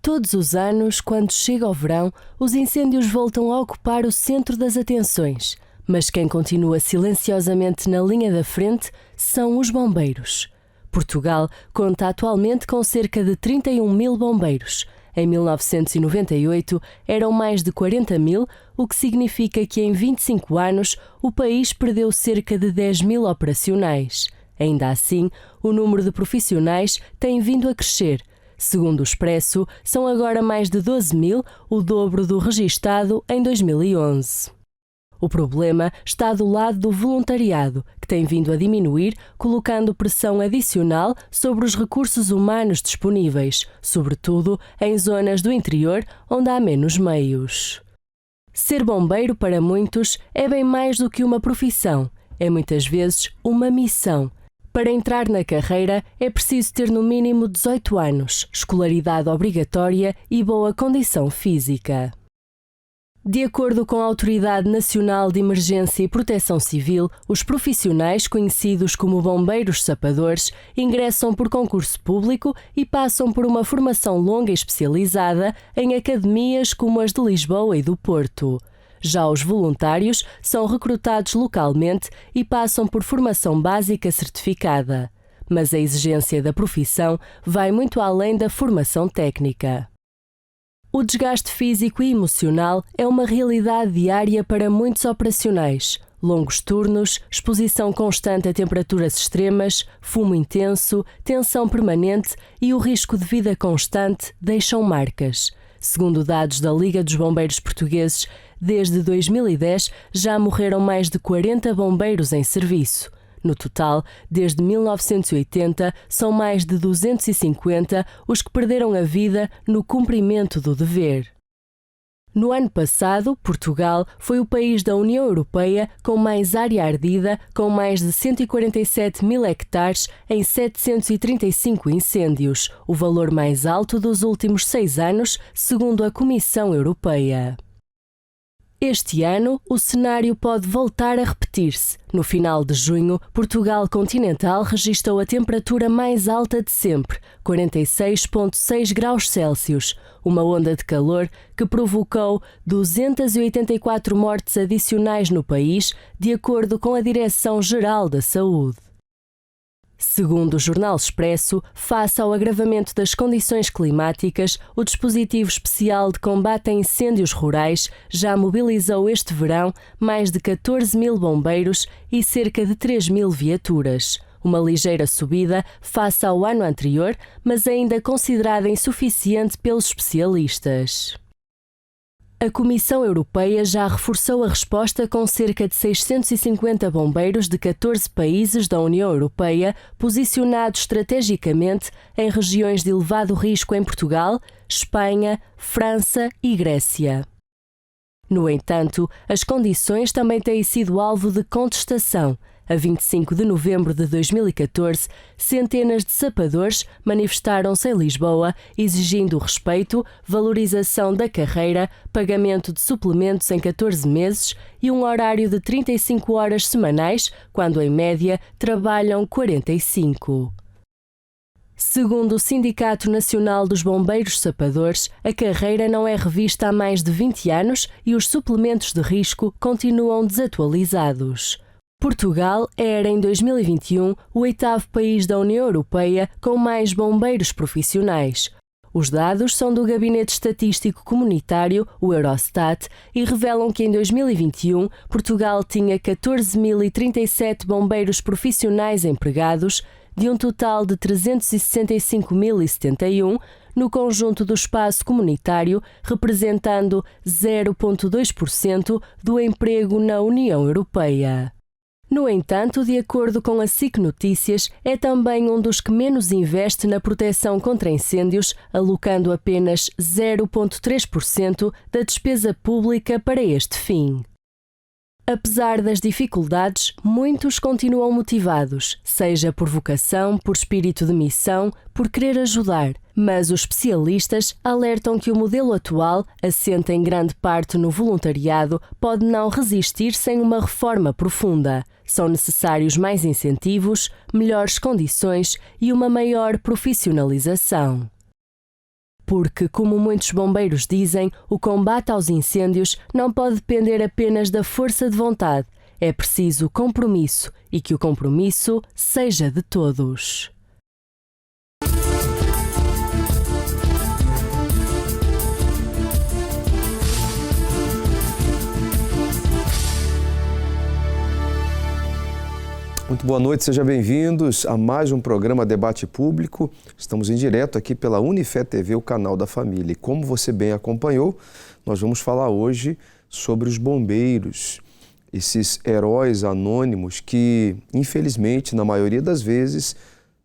Todos os anos, quando chega o verão, os incêndios voltam a ocupar o centro das atenções. Mas quem continua silenciosamente na linha da frente são os bombeiros. Portugal conta atualmente com cerca de 31 mil bombeiros. Em 1998 eram mais de 40 mil, o que significa que em 25 anos o país perdeu cerca de 10 mil operacionais. Ainda assim, o número de profissionais tem vindo a crescer. Segundo o Expresso, são agora mais de 12 mil, o dobro do registado em 2011. O problema está do lado do voluntariado, que tem vindo a diminuir, colocando pressão adicional sobre os recursos humanos disponíveis, sobretudo em zonas do interior onde há menos meios. Ser bombeiro para muitos é bem mais do que uma profissão, é muitas vezes uma missão. Para entrar na carreira é preciso ter no mínimo 18 anos, escolaridade obrigatória e boa condição física. De acordo com a Autoridade Nacional de Emergência e Proteção Civil, os profissionais conhecidos como bombeiros sapadores ingressam por concurso público e passam por uma formação longa e especializada em academias como as de Lisboa e do Porto. Já os voluntários são recrutados localmente e passam por formação básica certificada. Mas a exigência da profissão vai muito além da formação técnica. O desgaste físico e emocional é uma realidade diária para muitos operacionais. Longos turnos, exposição constante a temperaturas extremas, fumo intenso, tensão permanente e o risco de vida constante deixam marcas. Segundo dados da Liga dos Bombeiros Portugueses, desde 2010 já morreram mais de 40 bombeiros em serviço. No total, desde 1980, são mais de 250 os que perderam a vida no cumprimento do dever. No ano passado, Portugal foi o país da União Europeia com mais área ardida, com mais de 147 mil hectares em 735 incêndios, o valor mais alto dos últimos 6 anos, segundo a Comissão Europeia. Este ano, o cenário pode voltar a repetir-se. No final de junho, Portugal continental registrou a temperatura mais alta de sempre, 46,6 graus Celsius, uma onda de calor que provocou 284 mortes adicionais no país, de acordo com a Direção-Geral da Saúde. Segundo o Jornal Expresso, face ao agravamento das condições climáticas, o dispositivo especial de combate a incêndios rurais já mobilizou este verão mais de 14 mil bombeiros e cerca de 3 mil viaturas. Uma ligeira subida face ao ano anterior, mas ainda considerada insuficiente pelos especialistas. A Comissão Europeia já reforçou a resposta com cerca de 650 bombeiros de 14 países da União Europeia posicionados estrategicamente em regiões de elevado risco em Portugal, Espanha, França e Grécia. No entanto, as condições também têm sido alvo de contestação. A 25 de novembro de 2014, centenas de sapadores manifestaram-se em Lisboa exigindo respeito, valorização da carreira, pagamento de suplementos em 14 meses e um horário de 35 horas semanais, quando em média trabalham 45. Segundo o Sindicato Nacional dos Bombeiros Sapadores, a carreira não é revista há mais de 20 anos e os suplementos de risco continuam desatualizados. Portugal era, em 2021, o 8º país da União Europeia com mais bombeiros profissionais. Os dados são do Gabinete Estatístico Comunitário, o Eurostat, e revelam que em 2021 Portugal tinha 14.037 bombeiros profissionais empregados, de um total de 365.071 no conjunto do espaço comunitário, representando 0,2% do emprego na União Europeia. No entanto, de acordo com a SIC Notícias, é também um dos que menos investe na proteção contra incêndios, alocando apenas 0,3% da despesa pública para este fim. Apesar das dificuldades, muitos continuam motivados, seja por vocação, por espírito de missão, por querer ajudar. Mas os especialistas alertam que o modelo atual, assente em grande parte no voluntariado, pode não resistir sem uma reforma profunda. São necessários mais incentivos, melhores condições e uma maior profissionalização. Porque, como muitos bombeiros dizem, o combate aos incêndios não pode depender apenas da força de vontade. É preciso compromisso e que o compromisso seja de todos. Muito boa noite, sejam bem-vindos a mais um programa Debate Público. Estamos em direto aqui pela Unifé TV, o canal da família. E como você bem acompanhou, nós vamos falar hoje sobre os bombeiros, esses heróis anônimos que, infelizmente, na maioria das vezes,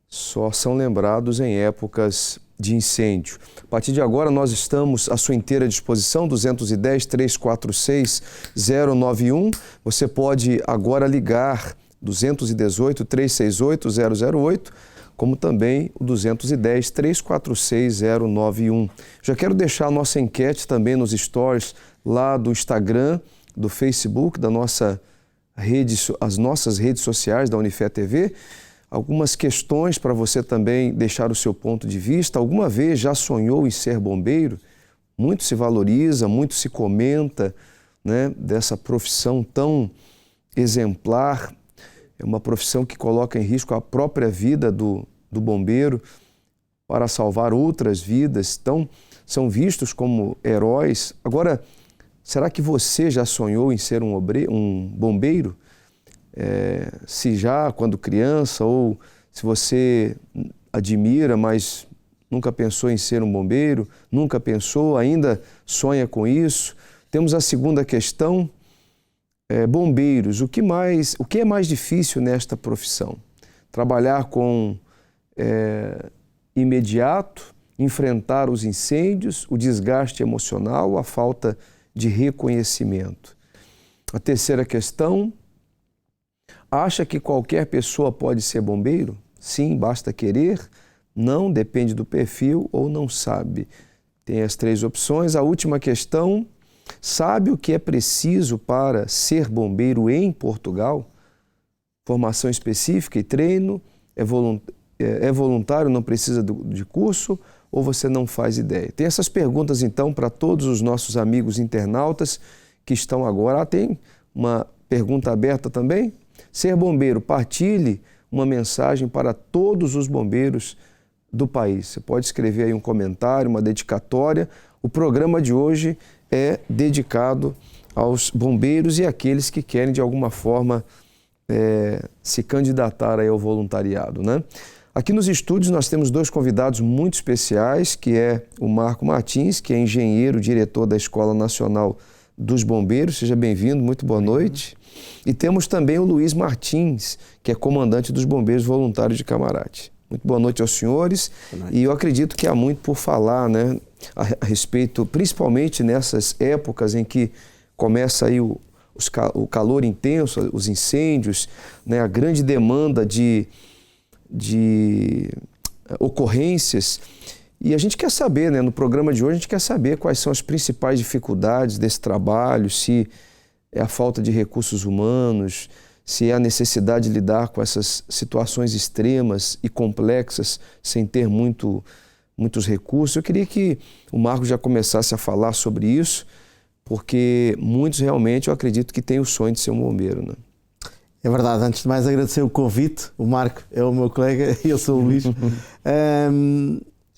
só são lembrados em épocas de incêndio. A partir de agora, nós estamos à sua inteira disposição, 210-346-091. Você pode agora ligar 218-368-008, como também o 210-346-091. Já quero deixar a nossa enquete também nos stories lá do Instagram, do Facebook, da nossa rede, as nossas redes sociais da Unifé TV. Algumas questões para você também deixar o seu ponto de vista. Alguma vez já sonhou em ser bombeiro? Muito se valoriza, muito se comenta, né, dessa profissão tão exemplar. É uma profissão que coloca em risco a própria vida do bombeiro para salvar outras vidas. Então, são vistos como heróis. Agora, será que você já sonhou em ser um bombeiro? Se já, quando criança, ou se você admira, mas nunca pensou em ser um bombeiro, nunca pensou, ainda sonha com isso? Temos a segunda questão. Bombeiros, o que é mais difícil nesta profissão? Trabalhar com imediato, enfrentar os incêndios, o desgaste emocional, a falta de reconhecimento. A terceira questão, acha que qualquer pessoa pode ser bombeiro? Sim, basta querer, não, depende do perfil ou não sabe. Tem as três opções. A última questão, sabe o que é preciso para ser bombeiro em Portugal? Formação específica e treino? É voluntário, não precisa de curso? Ou você não faz ideia? Tem essas perguntas, então, para todos os nossos amigos internautas que estão agora. Tem uma pergunta aberta também? Ser bombeiro, partilhe uma mensagem para todos os bombeiros do país. Você pode escrever aí um comentário, uma dedicatória. O programa de hoje é dedicado aos bombeiros e àqueles que querem, de alguma forma, se candidatar aí ao voluntariado, né? Aqui nos estúdios nós temos dois convidados muito especiais, que é o Marco Martins, que é engenheiro, diretor da Escola Nacional dos Bombeiros. Seja bem-vindo, muito boa noite. E temos também o Luiz Martins, que é comandante dos Bombeiros Voluntários de Camarate. Muito boa noite aos senhores. E eu acredito que há muito por falar, né, a respeito, principalmente nessas épocas em que começa aí o calor intenso, os incêndios, né, a grande demanda de ocorrências. E a gente quer saber, né, no programa de hoje, a gente quer saber quais são as principais dificuldades desse trabalho, se é a falta de recursos humanos, se é a necessidade de lidar com essas situações extremas e complexas sem ter muitos recursos. Eu queria que o Marco já começasse a falar sobre isso, porque muitos realmente, eu acredito, que têm o sonho de ser um bombeiro, né? É verdade. Antes de mais, agradecer o convite. O Marco é o meu colega e eu sou o Luís. É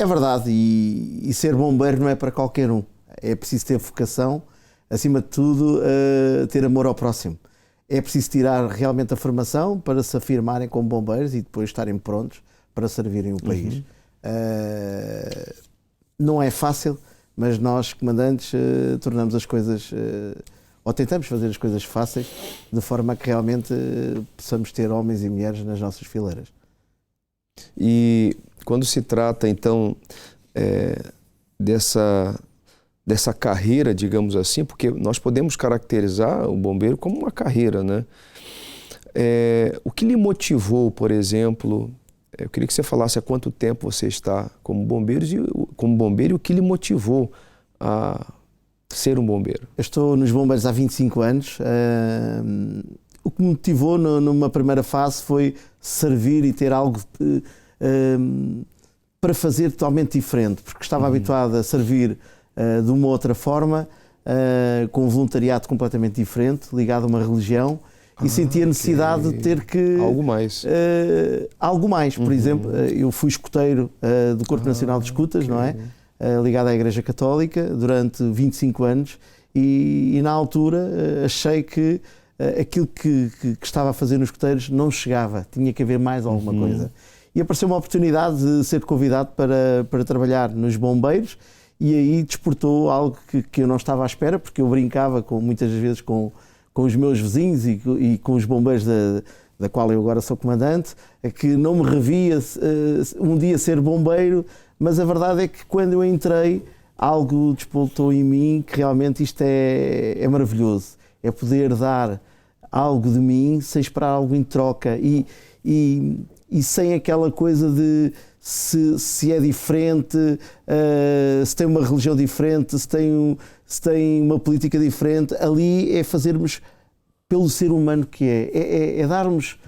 verdade, e ser bombeiro não é para qualquer um. É preciso ter vocação, acima de tudo, ter amor ao próximo. É preciso tirar realmente a formação para se afirmarem como bombeiros e depois estarem prontos para servirem o país. Não é fácil, mas nós, comandantes, tornamos as coisas, ou tentamos fazer as coisas fáceis, de forma que realmente possamos ter homens e mulheres nas nossas fileiras. E quando se trata, então, dessa carreira, digamos assim, porque nós podemos caracterizar o bombeiro como uma carreira, né? O que lhe motivou, por exemplo, eu queria que você falasse há quanto tempo você está como bombeiro e o que lhe motivou a ser um bombeiro? Eu estou nos bombeiros há 25 anos. O que me motivou numa primeira fase foi servir e ter algo para fazer totalmente diferente, porque estava habituado a servir de uma outra forma, com um voluntariado completamente diferente, ligado a uma religião, e sentia a necessidade de ter que... Algo mais. Algo mais. Por exemplo, eu fui escoteiro do Corpo Nacional de Escutas, não é? Ligado à Igreja Católica, durante 25 anos, e na altura achei que aquilo que estava a fazer nos escoteiros não chegava, tinha que haver mais alguma coisa. E apareceu uma oportunidade de ser convidado para trabalhar nos bombeiros, e aí despertou algo que eu não estava à espera, porque eu brincava muitas vezes com os meus vizinhos e com os bombeiros da qual eu agora sou comandante, que não me revia um dia ser bombeiro, mas a verdade é que quando eu entrei, algo despertou em mim que realmente isto é maravilhoso. É poder dar algo de mim sem esperar algo em troca e sem aquela coisa de se é diferente, se tem uma religião diferente, se tem uma política diferente. Ali é fazermos pelo ser humano que é darmos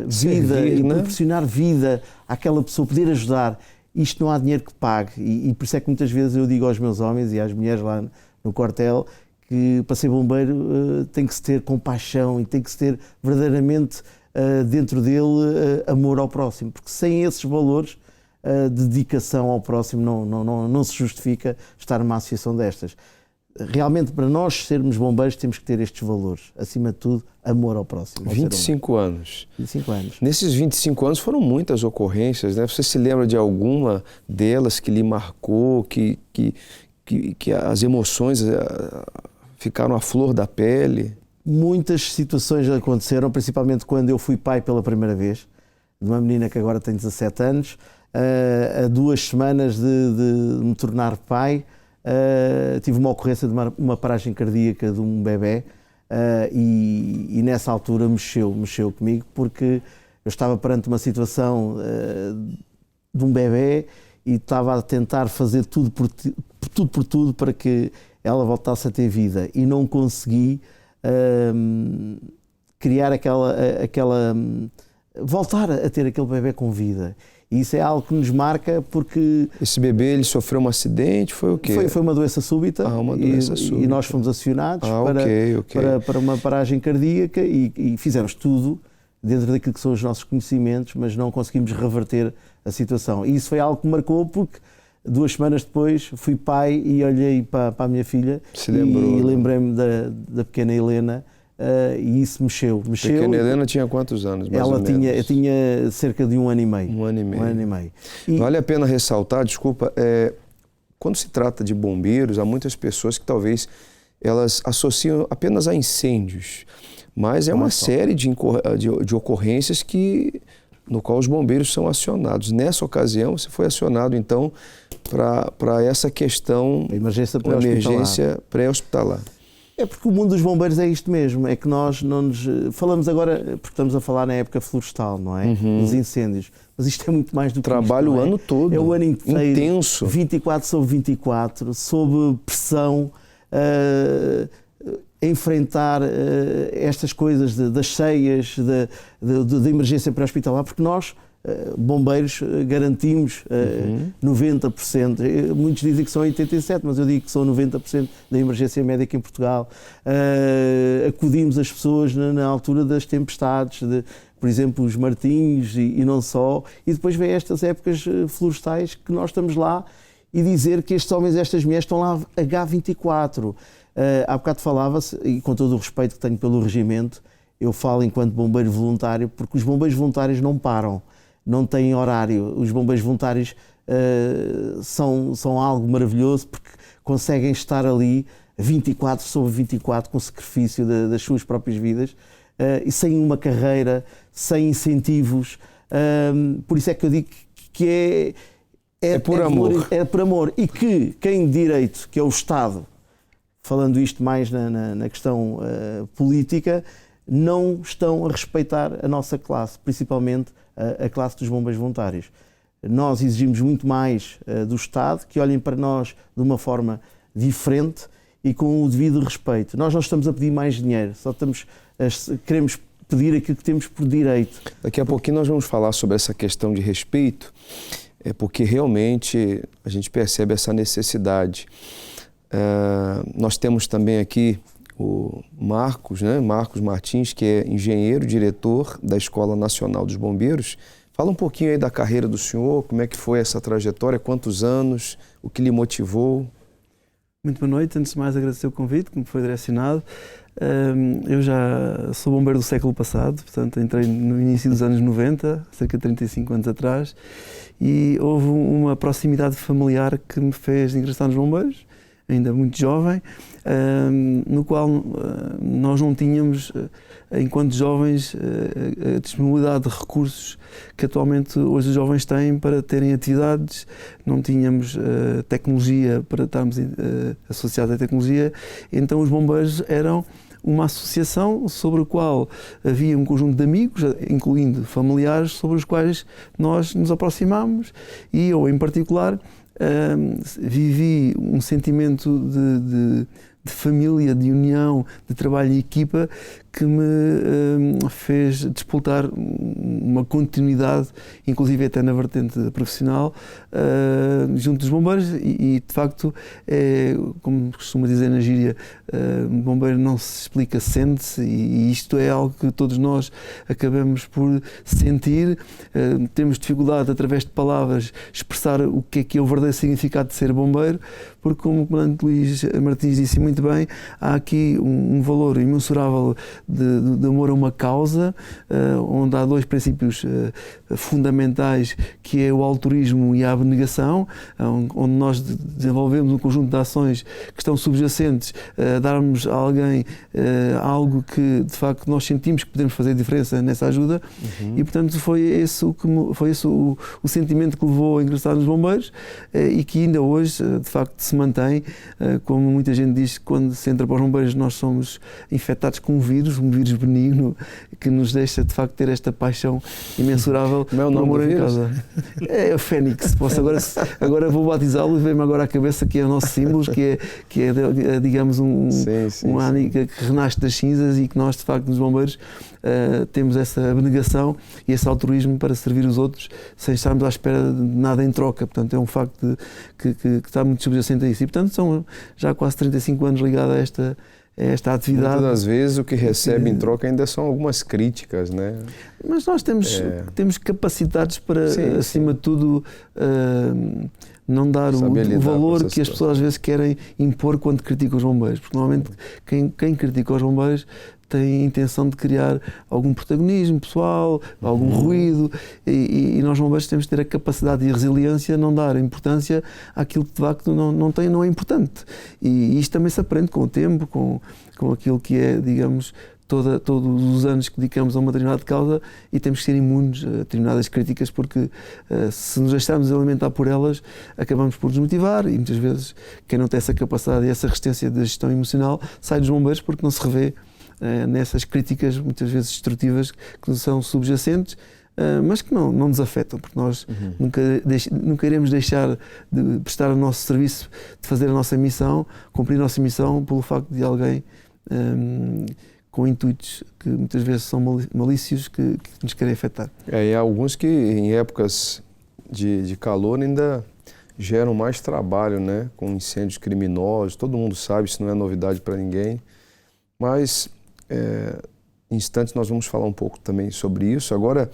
vida, e proporcionar vida àquela pessoa, poder ajudar. Isto não há dinheiro que pague, e por isso é que muitas vezes eu digo aos meus homens e às mulheres lá no quartel que para ser bombeiro tem que se ter compaixão e tem que se ter verdadeiramente dentro dele amor ao próximo, porque sem esses valores de dedicação ao próximo não se justifica estar numa associação destas. Realmente, para nós sermos bombeiros, temos que ter estes valores. Acima de tudo, amor ao próximo. 25 anos. 25 anos. Nesses 25 anos foram muitas ocorrências, né? Você se lembra de alguma delas que lhe marcou, que as emoções ficaram à flor da pele? Muitas situações aconteceram, principalmente quando eu fui pai pela primeira vez, de uma menina que agora tem 17 anos. A 2 semanas de me tornar pai, tive uma ocorrência de uma paragem cardíaca de um bebê, e nessa altura mexeu comigo, porque eu estava perante uma situação de um bebê e estava a tentar fazer tudo por tudo para que ela voltasse a ter vida, e não consegui criar voltar a ter aquele bebê com vida. E isso é algo que nos marca, porque... Esse bebê, ele sofreu um acidente, foi o quê? Foi uma doença súbita. Uma doença súbita. E nós fomos acionados para uma paragem cardíaca e fizemos tudo dentro daquilo que são os nossos conhecimentos, mas não conseguimos reverter a situação. E isso foi algo que me marcou, porque 2 semanas depois fui pai e olhei para a minha filha e lembrei-me da pequena Helena. E isso mexeu. A pequena Helena tinha quantos anos? Ela tinha cerca de 1 ano e meio. 1 ano e meio. Vale a pena ressaltar, desculpa, quando se trata de bombeiros, há muitas pessoas que talvez elas associam apenas a incêndios, mas é uma série de ocorrências no qual os bombeiros são acionados. Nessa ocasião, você foi acionado, então, para essa questão, a emergência pré-hospitalar. É porque o mundo dos bombeiros é isto mesmo, é que nós não nos... Falamos agora, porque estamos a falar na época florestal, não é? Dos incêndios. Mas isto é muito mais do que trabalho isto, o ano todo. É o ano inteiro. Intenso. 24/24, sob pressão, enfrentar estas coisas das cheias, da emergência pré-hospitalar, porque nós, bombeiros, garantimos 90%. Muitos dizem que são 87%, mas eu digo que são 90% da emergência médica em Portugal. Acudimos as pessoas na altura das tempestades, por exemplo, os martinhos e não só. E depois vem estas épocas florestais que nós estamos lá, e dizer que estes homens e estas mulheres estão lá H24. Há bocado falava-se, e com todo o respeito que tenho pelo regimento, eu falo enquanto bombeiro voluntário, porque os bombeiros voluntários não param. Não têm horário. Os bombeiros voluntários são algo maravilhoso, porque conseguem estar ali 24/24 com o sacrifício das suas próprias vidas, e sem uma carreira, sem incentivos. Por isso é que eu digo que é por amor. É por amor. E que quem de direito, que é o Estado, falando isto mais na questão política, não estão a respeitar a nossa classe, principalmente a classe dos bombeiros voluntários. Nós exigimos muito mais do Estado, que olhem para nós de uma forma diferente e com o devido respeito. Nós não estamos a pedir mais dinheiro, queremos pedir aquilo que temos por direito. Daqui a pouquinho nós vamos falar sobre essa questão de respeito, é porque realmente a gente percebe essa necessidade. Nós temos também aqui o Marcos, né? Marcos Martins, que é engenheiro, diretor da Escola Nacional dos Bombeiros. Fala um pouquinho aí da carreira do senhor, como é que foi essa trajetória, quantos anos, o que lhe motivou? Muito boa noite, antes de mais agradecer o convite que me foi direcionado. Eu já sou bombeiro do século passado, portanto entrei no início dos anos 90, cerca de 35 anos atrás, e houve uma proximidade familiar que me fez ingressar nos bombeiros, ainda muito jovem, no qual nós não tínhamos, enquanto jovens, a disponibilidade de recursos que atualmente hoje os jovens têm para terem atividades, não tínhamos tecnologia para estarmos associados à tecnologia, então os bombeiros eram uma associação sobre a qual havia um conjunto de amigos, incluindo familiares, sobre os quais nós nos aproximámos, e eu, em particular, vivi um sentimento de família, de união, de trabalho em equipa que me fez despoltar uma continuidade, inclusive até na vertente profissional, junto dos bombeiros e de facto, como costuma dizer na gíria, bombeiro não se explica, sente-se, e isto é algo que todos nós acabamos por sentir. Temos dificuldade, através de palavras, expressar o que é o verdadeiro significado de ser bombeiro, porque, como o comandante Luís Martins disse muito bem, há aqui um valor imensurável de amor a uma causa, onde há dois princípios fundamentais, que é o altruísmo e a abnegação, onde nós desenvolvemos um conjunto de ações que estão subjacentes a darmos a alguém algo que de facto nós sentimos que podemos fazer diferença nessa ajuda. E portanto foi esse o sentimento que levou a ingressar nos bombeiros, e que ainda hoje de facto se mantém. Como muita gente diz, quando se entra para os bombeiros nós somos infectados com um vírus benigno, que nos deixa de facto ter esta paixão imensurável por amor em casa. É o Fênix. Agora vou batizá-lo, e vem-me agora à cabeça que é o nosso símbolo, que é digamos uma ânica que renasce das cinzas, e que nós de facto nos bombeiros temos essa abnegação e esse altruísmo para servir os outros sem estarmos à espera de nada em troca. Portanto, é um facto que está muito subjacente a isso. E portanto são já quase 35 anos ligado a esta atividade. Muitas das vezes o que recebe em troca ainda são algumas críticas, né? Mas nós temos capacidades para, acima de tudo, não dar o valor que as pessoas às vezes querem impor quando criticam os bombeiros. Porque normalmente quem critica os bombeiros tem a intenção de criar algum protagonismo pessoal, algum ruído, e nós bombeiros temos de ter a capacidade e a resiliência, não dar importância àquilo que de facto não é importante. E isto também se aprende com o tempo, com aquilo que é, digamos, todos os anos que dedicamos a uma determinada causa, e temos que ser imunes a determinadas críticas, porque se nos deixarmos alimentar por elas, acabamos por desmotivar, e muitas vezes quem não tem essa capacidade e essa resistência de gestão emocional sai dos bombeiros porque não se revê nessas críticas muitas vezes destrutivas que são subjacentes, mas que não nos afetam, porque nós nunca iremos deixar de prestar o nosso serviço, de fazer a nossa missão, cumprir a nossa missão, pelo facto de alguém com intuitos que muitas vezes são malícios, que nos querem afetar. E há alguns que em épocas de calor ainda geram mais trabalho, né? Com incêndios criminosos, todo mundo sabe, isso não é novidade para ninguém, mas em instantes nós vamos falar um pouco também sobre isso. Agora,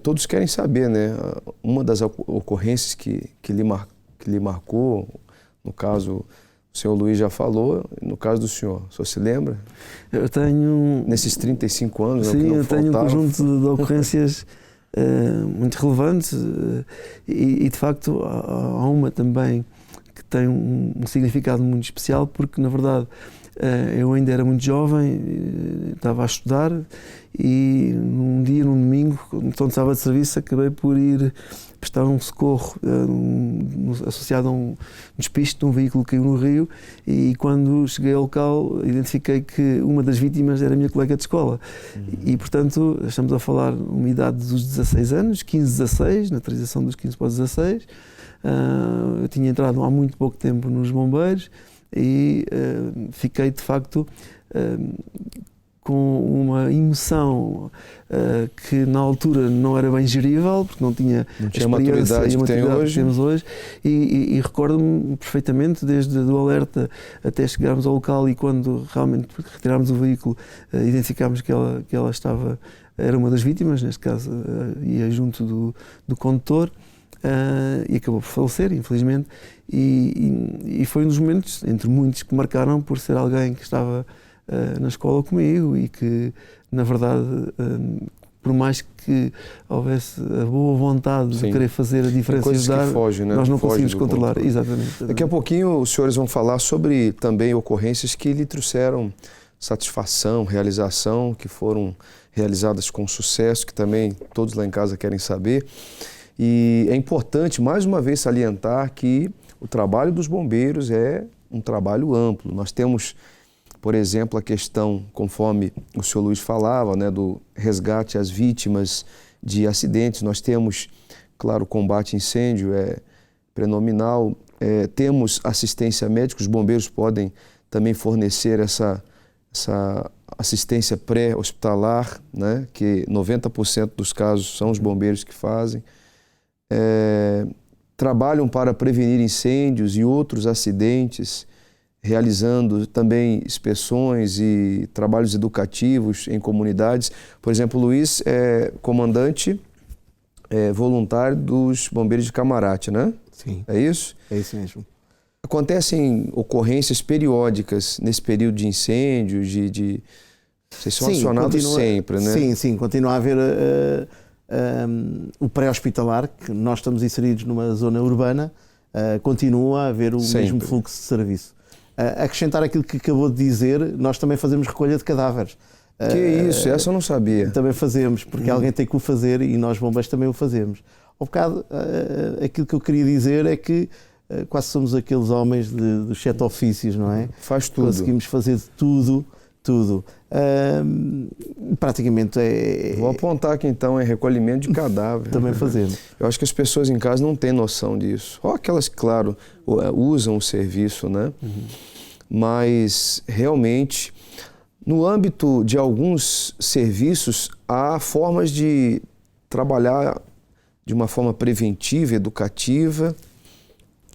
todos querem saber, né? Uma das ocorrências que lhe marcou, no caso, o senhor Luís já falou, no caso do senhor se lembra? Eu tenho... Nesses 35 anos, sim, eu tenho um conjunto de ocorrências muito relevantes, e de facto há uma também que tem um significado muito especial, porque na verdade eu ainda era muito jovem, estava a estudar, e num domingo, quando estava de serviço, acabei por ir prestar um socorro associado a um despiste de um veículo que caiu no rio, e quando cheguei ao local identifiquei que uma das vítimas era a minha colega de escola. E portanto estamos a falar de uma idade dos 16 anos, 15-16, na transição dos 15 para os 16. Eu tinha entrado há muito pouco tempo nos bombeiros, e fiquei de facto com uma emoção que na altura não era bem gerível, porque não tinha a maturidade que tem hoje. Temos hoje. E recordo-me perfeitamente, desde o alerta até chegarmos ao local, e quando realmente retirámos o veículo, identificámos que ela era uma das vítimas, neste caso ia junto do condutor, e acabou por falecer, infelizmente. E foi um dos momentos, entre muitos, que marcaram por ser alguém que estava na escola comigo e que, na verdade, por mais que houvesse a boa vontade de querer fazer a diferença e ajudar, né? nós não conseguimos controlar. Exatamente. Daqui a pouquinho os senhores vão falar sobre também ocorrências que lhe trouxeram satisfação, realização, que foram realizadas com sucesso, que também todos lá em casa querem saber. E é importante, mais uma vez, salientar que o trabalho dos bombeiros é um trabalho amplo. Nós temos, por exemplo, a questão, conforme o senhor Luiz falava, né, do resgate às vítimas de acidentes. Nós temos, claro, o combate a incêndio é prenominal. Temos assistência médica, os bombeiros podem também fornecer essa assistência pré-hospitalar, né, que 90% dos casos são os bombeiros que fazem. Trabalham para prevenir incêndios e outros acidentes, realizando também inspeções e trabalhos educativos em comunidades. Por exemplo, o Luiz é comandante voluntário dos Bombeiros de Camarate, né? Sim. É isso? É isso mesmo. Acontecem ocorrências periódicas nesse período de incêndios, vocês são acionados sempre, né? Sim, continua a haver o pré-hospitalar, que nós estamos inseridos numa zona urbana, continua a haver o mesmo fluxo de serviço. Acrescentar aquilo que acabou de dizer, nós também fazemos recolha de cadáveres. Que isso, essa eu não sabia. Também fazemos, porque alguém tem que o fazer e nós bombeiros também o fazemos. Ao bocado, aquilo que eu queria dizer é que quase somos aqueles homens dos 7 ofícios, não é? Faz tudo. Conseguimos fazer de tudo. Praticamente Vou apontar aqui então, é recolhimento de cadáver. Também fazemos. Eu acho que as pessoas em casa não têm noção disso. Ou aquelas que, claro, usam o serviço, né? Mas, realmente, no âmbito de alguns serviços, há formas de trabalhar de uma forma preventiva, educativa.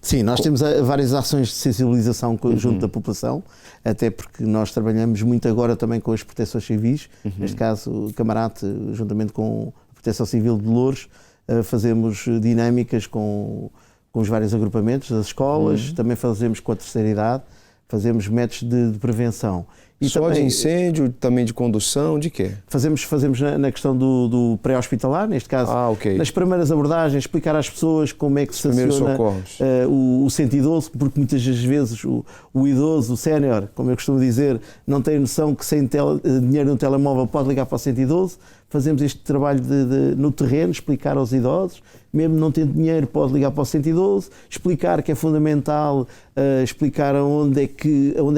Sim, nós temos várias ações de sensibilização junto da população, até porque nós trabalhamos muito agora também com as proteções civis, neste caso o Camarate, juntamente com a Proteção Civil de Loures, fazemos dinâmicas com os vários agrupamentos das escolas, também fazemos com a terceira idade, fazemos métodos de prevenção. E só também, de incêndio, também de condução, de quê? Fazemos na questão do pré-hospitalar, neste caso, nas primeiras abordagens, explicar às pessoas como é que se aciona o 112, porque muitas das vezes o idoso, o sénior, como eu costumo dizer, não tem noção que sem dinheiro no telemóvel pode ligar para o 112. Fazemos este trabalho no terreno, explicar aos idosos, mesmo não tendo dinheiro pode ligar para o 112, explicar que é fundamental, explicar onde é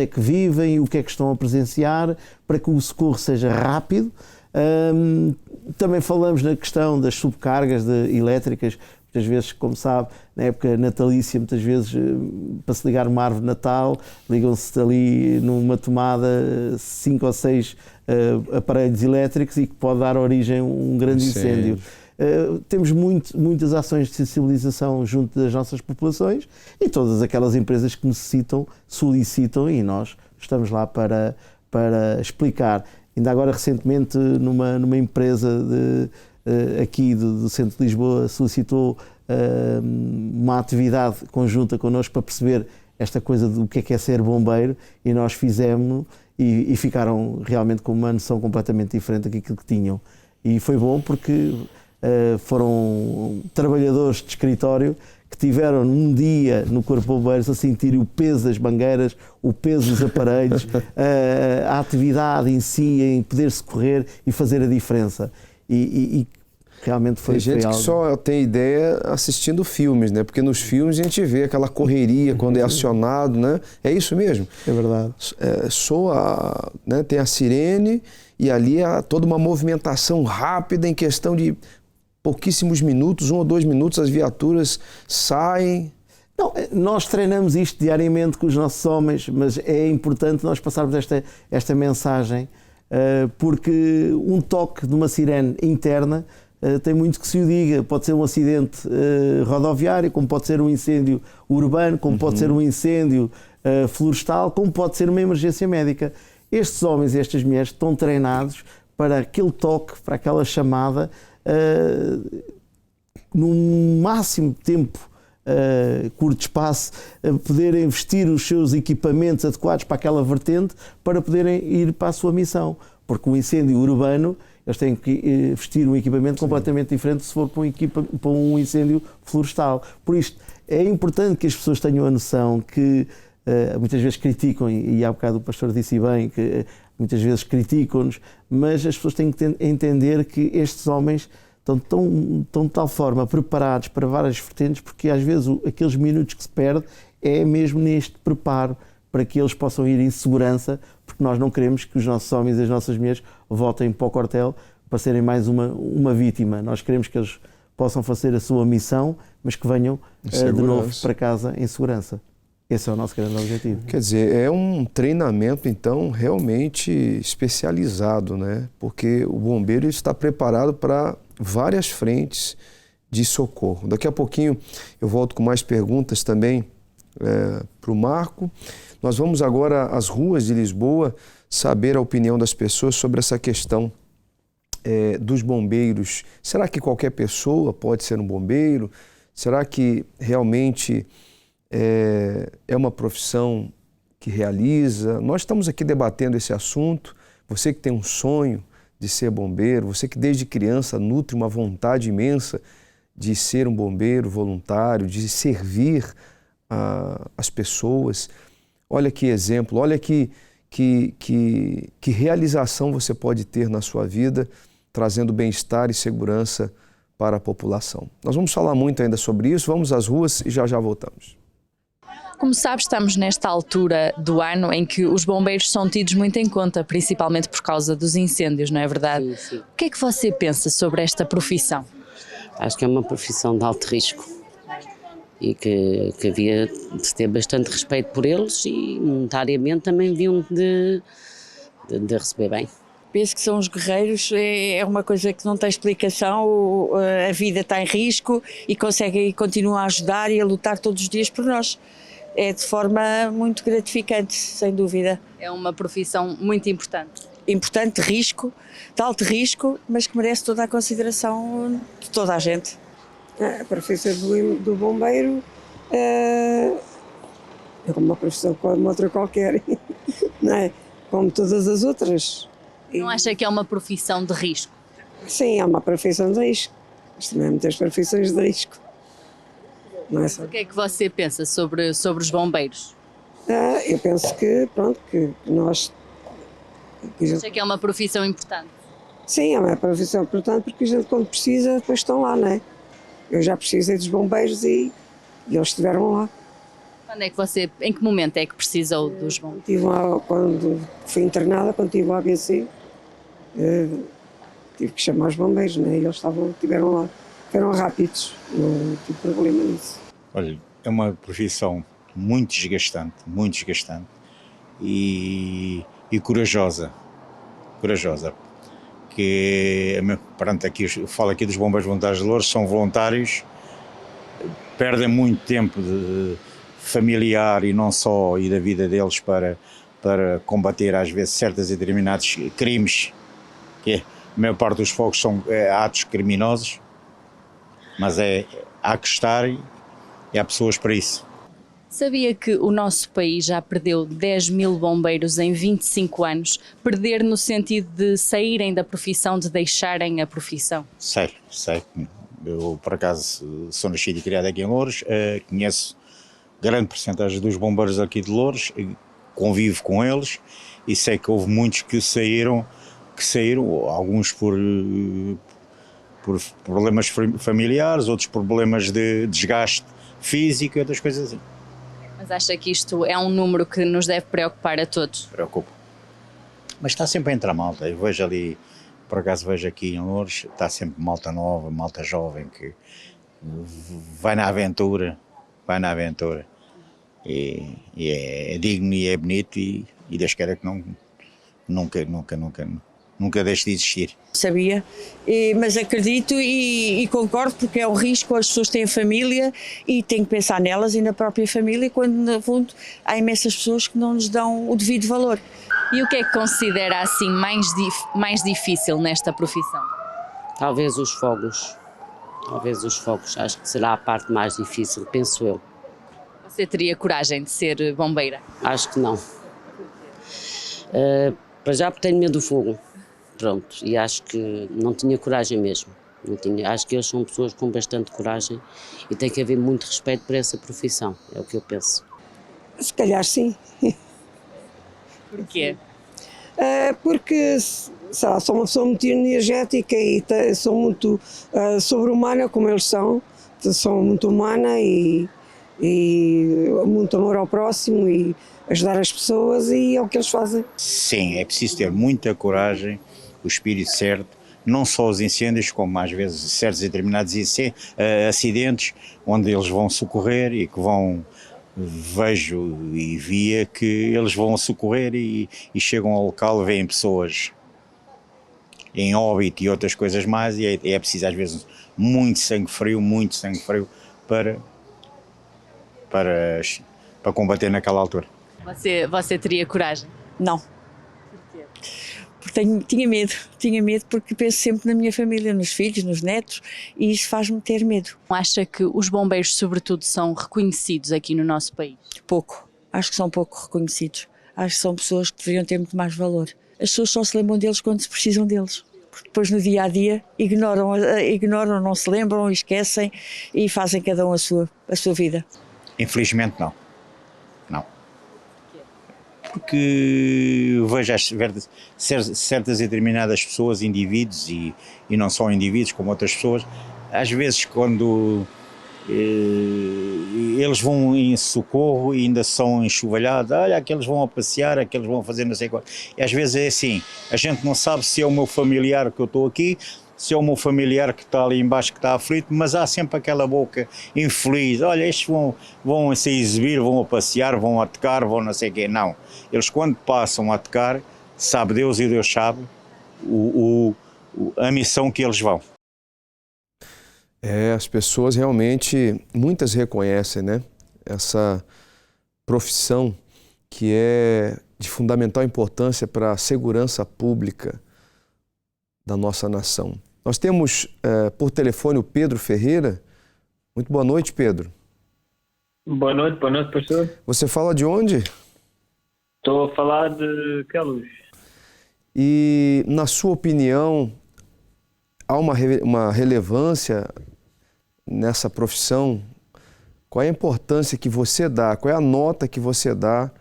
que vivem, o que é que estão a presenciar, para que o socorro seja rápido. Também falamos na questão das subcargas elétricas, muitas vezes, como sabe, na época natalícia, muitas vezes para se ligar uma árvore de Natal, ligam-se ali numa tomada 5 ou 6 aparelhos elétricos e que pode dar origem a um grande incêndio. Temos muitas ações de sensibilização junto das nossas populações e todas aquelas empresas que necessitam, solicitam, e nós estamos lá para explicar. Ainda agora, recentemente, numa empresa aqui do centro de Lisboa, solicitou uma atividade conjunta connosco para perceber esta coisa do que é ser bombeiro, e nós fizemos e ficaram realmente com uma noção completamente diferente daquilo que tinham. E foi bom porque foram trabalhadores de escritório que tiveram um dia no Corpo de Bombeiros a sentir o peso das mangueiras, o peso dos aparelhos, a atividade em si, em poder socorrer e fazer a diferença. E realmente foi. Tem gente que só tem ideia assistindo filmes, né? Porque nos filmes a gente vê aquela correria quando é acionado, né? É isso mesmo? É verdade. Soa, né? Tem a sirene e ali há toda uma movimentação rápida em questão de pouquíssimos minutos, 1 ou 2 minutos, as viaturas saem. Não, nós treinamos isto diariamente com os nossos homens, mas é importante nós passarmos esta mensagem porque um toque de uma sirene interna tem muito que se o diga. Pode ser um acidente rodoviário, como pode ser um incêndio urbano, como pode ser um incêndio florestal, como pode ser uma emergência médica. Estes homens e estas mulheres estão treinados para aquele toque, para aquela chamada, num máximo tempo curto espaço, poderem vestir os seus equipamentos adequados para aquela vertente para poderem ir para a sua missão. Porque o incêndio urbano, eles têm que vestir um equipamento completamente diferente se for para um incêndio florestal. Por isto, é importante que as pessoas tenham a noção que muitas vezes criticam, e há bocado o pastor disse bem, que muitas vezes criticam-nos, mas as pessoas têm que entender que estes homens estão de tal forma preparados para várias vertentes, porque às vezes aqueles minutos que se perde é mesmo neste preparo para que eles possam ir em segurança, porque nós não queremos que os nossos homens e as nossas mulheres voltem para o quartel para serem mais uma vítima. Nós queremos que eles possam fazer a sua missão, mas que venham de novo para casa em segurança. Esse é o nosso grande objetivo. Quer dizer, é um treinamento, então, realmente especializado, né? Porque o bombeiro está preparado para várias frentes de socorro. Daqui a pouquinho eu volto com mais perguntas também para o Marco. Nós vamos agora às ruas de Lisboa saber a opinião das pessoas sobre essa questão dos bombeiros. Será que qualquer pessoa pode ser um bombeiro? Será que realmente é uma profissão que realiza? Nós estamos aqui debatendo esse assunto. Você que tem um sonho de ser bombeiro, você que desde criança nutre uma vontade imensa de ser um bombeiro voluntário, de servir as pessoas. Olha que exemplo, olha que realização você pode ter na sua vida, trazendo bem-estar e segurança para a população. Nós vamos falar muito ainda sobre isso, vamos às ruas e já voltamos. Como sabe, estamos nesta altura do ano em que os bombeiros são tidos muito em conta, principalmente por causa dos incêndios, não é verdade? Sim. O que é que você pensa sobre esta profissão? Acho que é uma profissão de alto risco e que havia de ter bastante respeito por eles e monetariamente também deviam de receber bem. Penso que são os guerreiros, é uma coisa que não tem explicação, a vida está em risco e conseguem e continuam a ajudar e a lutar todos os dias por nós. É de forma muito gratificante, sem dúvida. É uma profissão muito importante. Importante, de alto risco, mas que merece toda a consideração de toda a gente. A profissão do bombeiro é uma profissão como outra qualquer, não é? Como todas as outras. Não acha que é uma profissão de risco? Sim, é uma profissão de risco. Mas também há muitas profissões de risco. Não é só. O que é que você pensa sobre os bombeiros? Eu penso que nós... Acha que é uma profissão importante? Sim, é uma profissão importante porque a gente quando precisa depois estão lá, não é? Eu já precisei dos bombeiros e eles estiveram lá. Em que momento é que precisou dos bombeiros? Quando fui internada, quando tive o ABC, tive que chamar os bombeiros, né? E eles estiveram lá. Foram rápidos, não tive problema nisso. Olha, é uma profissão muito desgastante e corajosa, que pronto, aqui falo aqui dos bombeiros voluntários de Loures, são voluntários, perdem muito tempo de familiar e não só, e da vida deles para combater às vezes certos e determinados crimes, que a maior parte dos fogos são atos criminosos, mas há que estar e há pessoas para isso. Sabia que o nosso país já perdeu 10 mil bombeiros em 25 anos? Perder no sentido de saírem da profissão, de deixarem a profissão? Sei. Eu, por acaso, sou nascido e criado aqui em Loures, conheço grande porcentagem dos bombeiros aqui de Loures, convivo com eles e sei que houve muitos que saíram, alguns por problemas familiares, outros por problemas de desgaste físico e outras coisas assim. Mas acha que isto é um número que nos deve preocupar a todos? Preocupa. Mas está sempre a entrar malta. Eu vejo ali, por acaso vejo aqui em Loures, está sempre malta nova, malta jovem que vai na aventura. E é digno e é bonito e Deus queira que nunca deixe de existir. Sabia, mas acredito e concordo, porque é um risco, as pessoas têm família e têm que pensar nelas e na própria família, quando no fundo há imensas pessoas que não nos dão o devido valor. E o que é que considera assim mais difícil nesta profissão? Talvez os fogos. Acho que será a parte mais difícil, penso eu. Você teria coragem de ser bombeira? Acho que não. Para já porque tenho medo do fogo. Pronto, e acho que não tinha coragem mesmo. Acho que eles são pessoas com bastante coragem e tem que haver muito respeito por essa profissão, é o que eu penso. Se calhar sim. Porquê? Porque sei lá, sou uma pessoa muito energética e sou muito sobre-humana, como eles são. Sou muito humana e muito amor ao próximo e ajudar as pessoas, e é o que eles fazem. Sim, é preciso ter muita coragem, o espírito certo, não só os incêndios, como às vezes certos determinados acidentes, onde eles vão socorrer e que vejo e via que eles vão socorrer e chegam ao local, veem pessoas em óbito e outras coisas mais, e é preciso às vezes muito sangue frio para combater naquela altura. Você teria coragem? Não. Porque tinha medo porque penso sempre na minha família, nos filhos, nos netos, e isso faz-me ter medo. Acha que os bombeiros, sobretudo, são reconhecidos aqui no nosso país? Pouco. Acho que são pouco reconhecidos. Acho que são pessoas que deveriam ter muito mais valor. As pessoas só se lembram deles quando se precisam deles. Porque depois no dia-a-dia ignoram, não se lembram, esquecem e fazem cada um a sua vida. Infelizmente não. Porque vejo certas e determinadas pessoas, indivíduos e não só indivíduos como outras pessoas, às vezes quando eles vão em socorro e ainda são enxovalhados, olha, aqueles vão a passear, aqueles vão fazer não sei qual. E às vezes é assim, a gente não sabe se é o meu familiar que eu estou aqui, se é o meu familiar que está ali embaixo que está aflito, mas há sempre aquela boca infeliz, olha, estes vão se exibir, vão a passear, vão a tocar, vão não sei o quê. Não, eles quando passam a tocar, sabe Deus e Deus sabe a missão que eles vão. As pessoas realmente, muitas reconhecem, né, essa profissão que é de fundamental importância para a segurança pública da nossa nação. Nós temos por telefone o Pedro Ferreira. Muito boa noite, Pedro. Boa noite, pastor. Você fala de onde? Estou a falar de Queluz. E, na sua opinião, há uma relevância nessa profissão? Qual é a importância que você dá, qual é a nota que você dá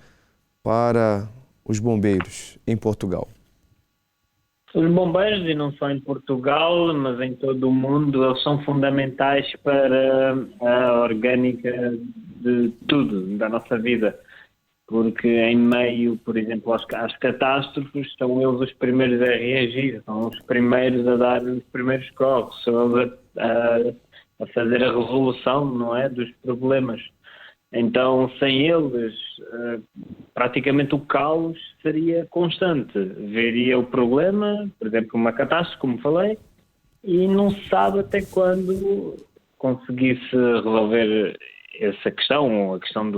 para os bombeiros em Portugal? Os bombeiros, e não só em Portugal, mas em todo o mundo, eles são fundamentais para a orgânica de tudo, da nossa vida. Porque em meio, por exemplo, às catástrofes, são eles os primeiros a reagir, são os primeiros a dar os primeiros socorros, são eles a fazer a resolução, não é, dos problemas. Então, sem eles, praticamente o caos seria constante. Veria o problema, por exemplo, uma catástrofe, como falei, e não se sabe até quando conseguisse resolver essa questão, a questão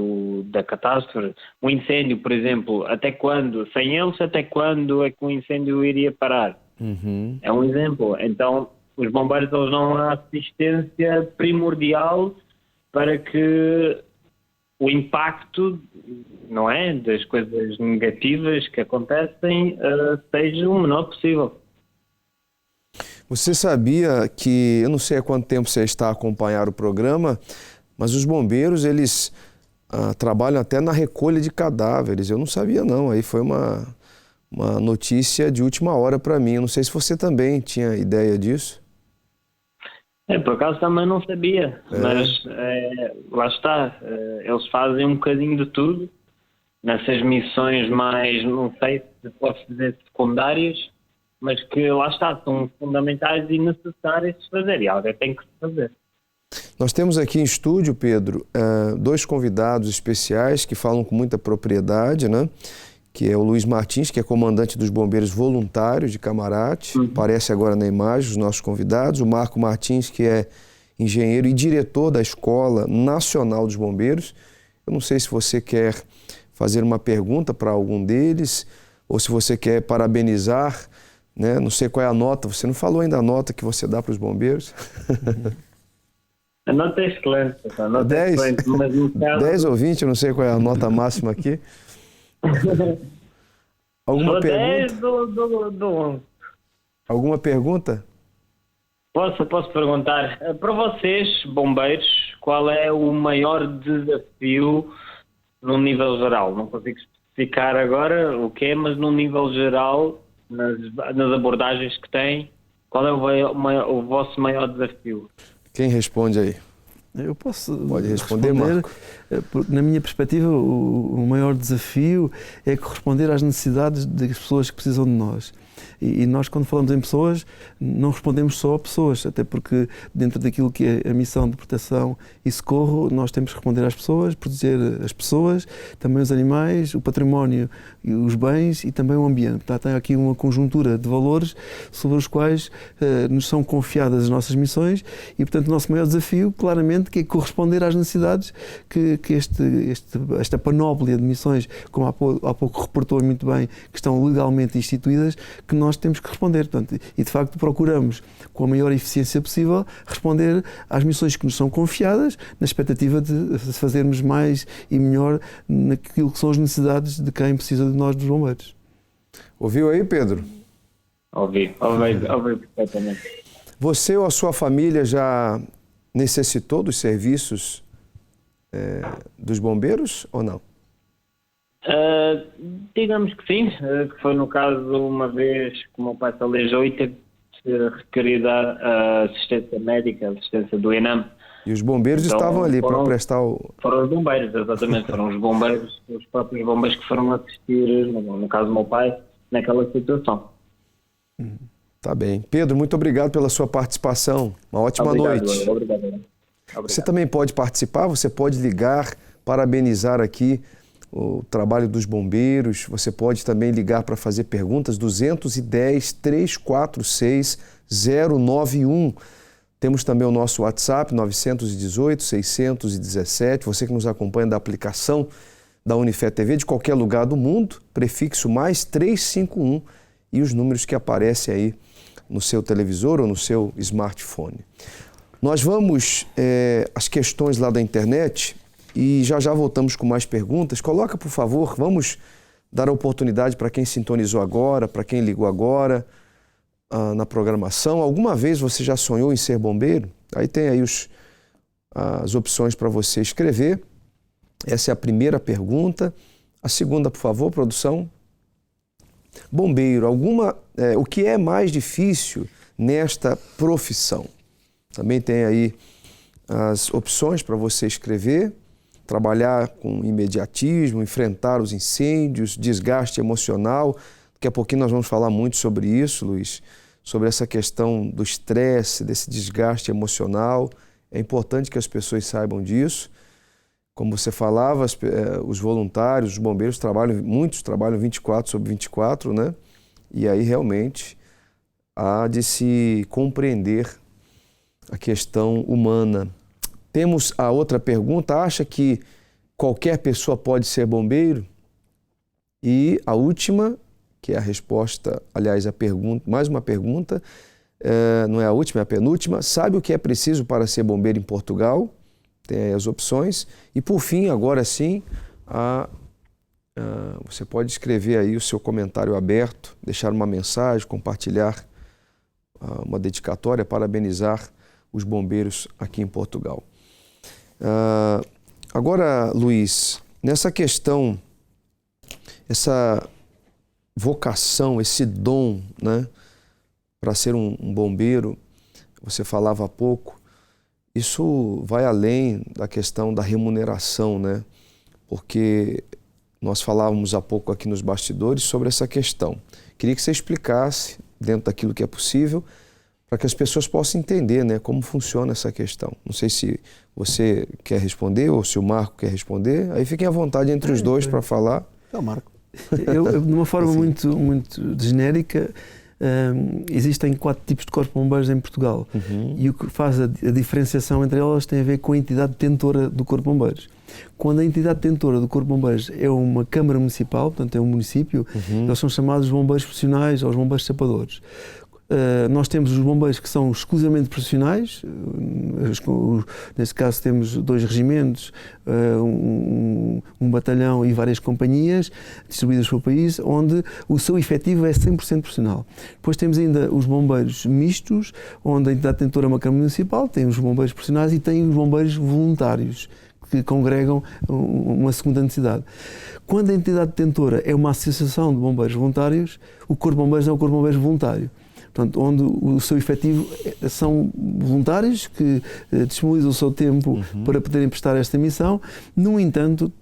da catástrofe. Um incêndio, por exemplo, até quando, sem eles, até quando é que o incêndio iria parar? Uhum. É um exemplo. Então, os bombeiros eles dão a assistência primordial para que o impacto, não é, das coisas negativas que acontecem seja o menor possível. Você sabia que, eu não sei há quanto tempo você está a acompanhar o programa, mas os bombeiros, eles trabalham até na recolha de cadáveres. Eu não sabia não, aí foi uma notícia de última hora para mim. Eu não sei se você também tinha ideia disso. Por acaso também não sabia, mas lá está, eles fazem um bocadinho de tudo, nessas missões mais, não sei se posso dizer secundárias, mas que lá está, são fundamentais e necessárias de se fazer, e alguém tem que se fazer. Nós temos aqui em estúdio, Pedro, dois convidados especiais que falam com muita propriedade, né? que é o Luiz Martins, que é comandante dos bombeiros voluntários de Camarate, aparece agora na imagem, os nossos convidados, o Marco Martins, que é engenheiro e diretor da Escola Nacional dos Bombeiros. Eu não sei se você quer fazer uma pergunta para algum deles, ou se você quer parabenizar, né? Não sei qual é a nota, você não falou ainda a nota que você dá para os bombeiros. A nota é excelente. A nota 10? É excelente, mas no caso... 10 ou 20, eu não sei qual é a nota máxima aqui. Alguma pergunta? 10 do 11. Alguma pergunta? Posso perguntar, para vocês, bombeiros, qual é o maior desafio no nível geral? Não consigo especificar agora o que é, mas no nível geral, nas abordagens que têm, qual é o vosso maior desafio? Quem responde aí? Eu posso Pode responder, Marco. Na minha perspectiva, o maior desafio é corresponder às necessidades das pessoas que precisam de nós. E nós, quando falamos em pessoas, não respondemos só a pessoas, até porque dentro daquilo que é a missão de proteção e socorro, nós temos que responder às pessoas, proteger as pessoas, também os animais, o património, os bens e também o ambiente. Portanto, há aqui uma conjuntura de valores sobre os quais nos são confiadas as nossas missões e, portanto, o nosso maior desafio, claramente, que é corresponder às necessidades que esta panóplia de missões, como há pouco reportou muito bem, que estão legalmente instituídas, que nós temos que responder. Portanto, e de facto procuramos, com a maior eficiência possível, responder às missões que nos são confiadas, na expectativa de fazermos mais e melhor naquilo que são as necessidades de quem precisa de nós, dos bombeiros. Ouviu aí, Pedro? Ouvi perfeitamente. Você ou a sua família já necessitou dos serviços dos bombeiros ou não? Digamos que sim, que foi no caso uma vez que o meu pai se aleijou e teve de ser requerida a assistência médica, a assistência do ENAM. E os bombeiros então, estavam ali para prestar o... Foram os bombeiros, exatamente, foram os bombeiros, os próprios bombeiros que foram assistir, no caso do meu pai, naquela situação. Tá bem. Pedro, muito obrigado pela sua participação. Uma ótima noite. Obrigado. Você também pode participar, você pode ligar, parabenizar aqui o trabalho dos bombeiros. Você pode também ligar para fazer perguntas, 210-346-091. Temos também o nosso WhatsApp, 918-617. Você que nos acompanha da aplicação da Unifé TV, de qualquer lugar do mundo, prefixo mais 351 e os números que aparecem aí no seu televisor ou no seu smartphone. Nós vamos às questões lá da internet e já voltamos com mais perguntas. Coloca, por favor, vamos dar a oportunidade para quem sintonizou agora, para quem ligou agora na programação. Alguma vez você já sonhou em ser bombeiro? Aí tem aí as opções para você escrever. Essa é a primeira pergunta. A segunda, por favor, produção. Bombeiro, o que é mais difícil nesta profissão? Também tem aí as opções para você escrever. Trabalhar com imediatismo, enfrentar os incêndios, desgaste emocional. Daqui a pouquinho nós vamos falar muito sobre isso, Luiz, sobre essa questão do estresse, desse desgaste emocional. É importante que as pessoas saibam disso. Como você falava, os voluntários, os bombeiros muitos trabalham 24/24, né? E aí realmente há de se compreender a questão humana. Temos a outra pergunta, acha que qualquer pessoa pode ser bombeiro? E a última, que é a resposta, aliás, a pergunta, mais uma pergunta, não é a última, é a penúltima. Sabe o que é preciso para ser bombeiro em Portugal? Tem aí as opções. E por fim, agora sim, você pode escrever aí o seu comentário aberto, deixar uma mensagem, compartilhar uma dedicatória, parabenizar os bombeiros aqui em Portugal. Agora, Luiz, nessa questão, essa vocação, esse dom, né, para ser um bombeiro, você falava há pouco, isso vai além da questão da remuneração, né? Porque nós falávamos há pouco aqui nos bastidores sobre essa questão. Queria que você explicasse, dentro daquilo que é possível, para que as pessoas possam entender, né, como funciona essa questão. Não sei se você quer responder ou se o Marco quer responder. Aí fiquem à vontade entre os dois para falar. É o Marco. De uma forma muito genérica, existem 4 tipos de corpos de bombeiros em Portugal. E o que faz a diferenciação entre elas tem a ver com a entidade detentora do Corpo de Bombeiros. Quando a entidade detentora do Corpo de Bombeiros é uma Câmara Municipal, portanto é um município, eles são chamados bombeiros profissionais ou os bombeiros sapadores. Nós temos os bombeiros que são exclusivamente profissionais, neste caso temos 2 regimentos, um batalhão e várias companhias distribuídas pelo país, onde o seu efetivo é 100% profissional. Depois temos ainda os bombeiros mistos, onde a entidade detentora é uma Câmara Municipal, tem os bombeiros profissionais e tem os bombeiros voluntários, que congregam uma segunda necessidade. Quando a entidade detentora é uma associação de bombeiros voluntários, o Corpo de Bombeiros é o Corpo de Bombeiros voluntário. Portanto, onde o seu efetivo são voluntários que disponibilizam o seu tempo para poderem prestar esta missão. No entanto,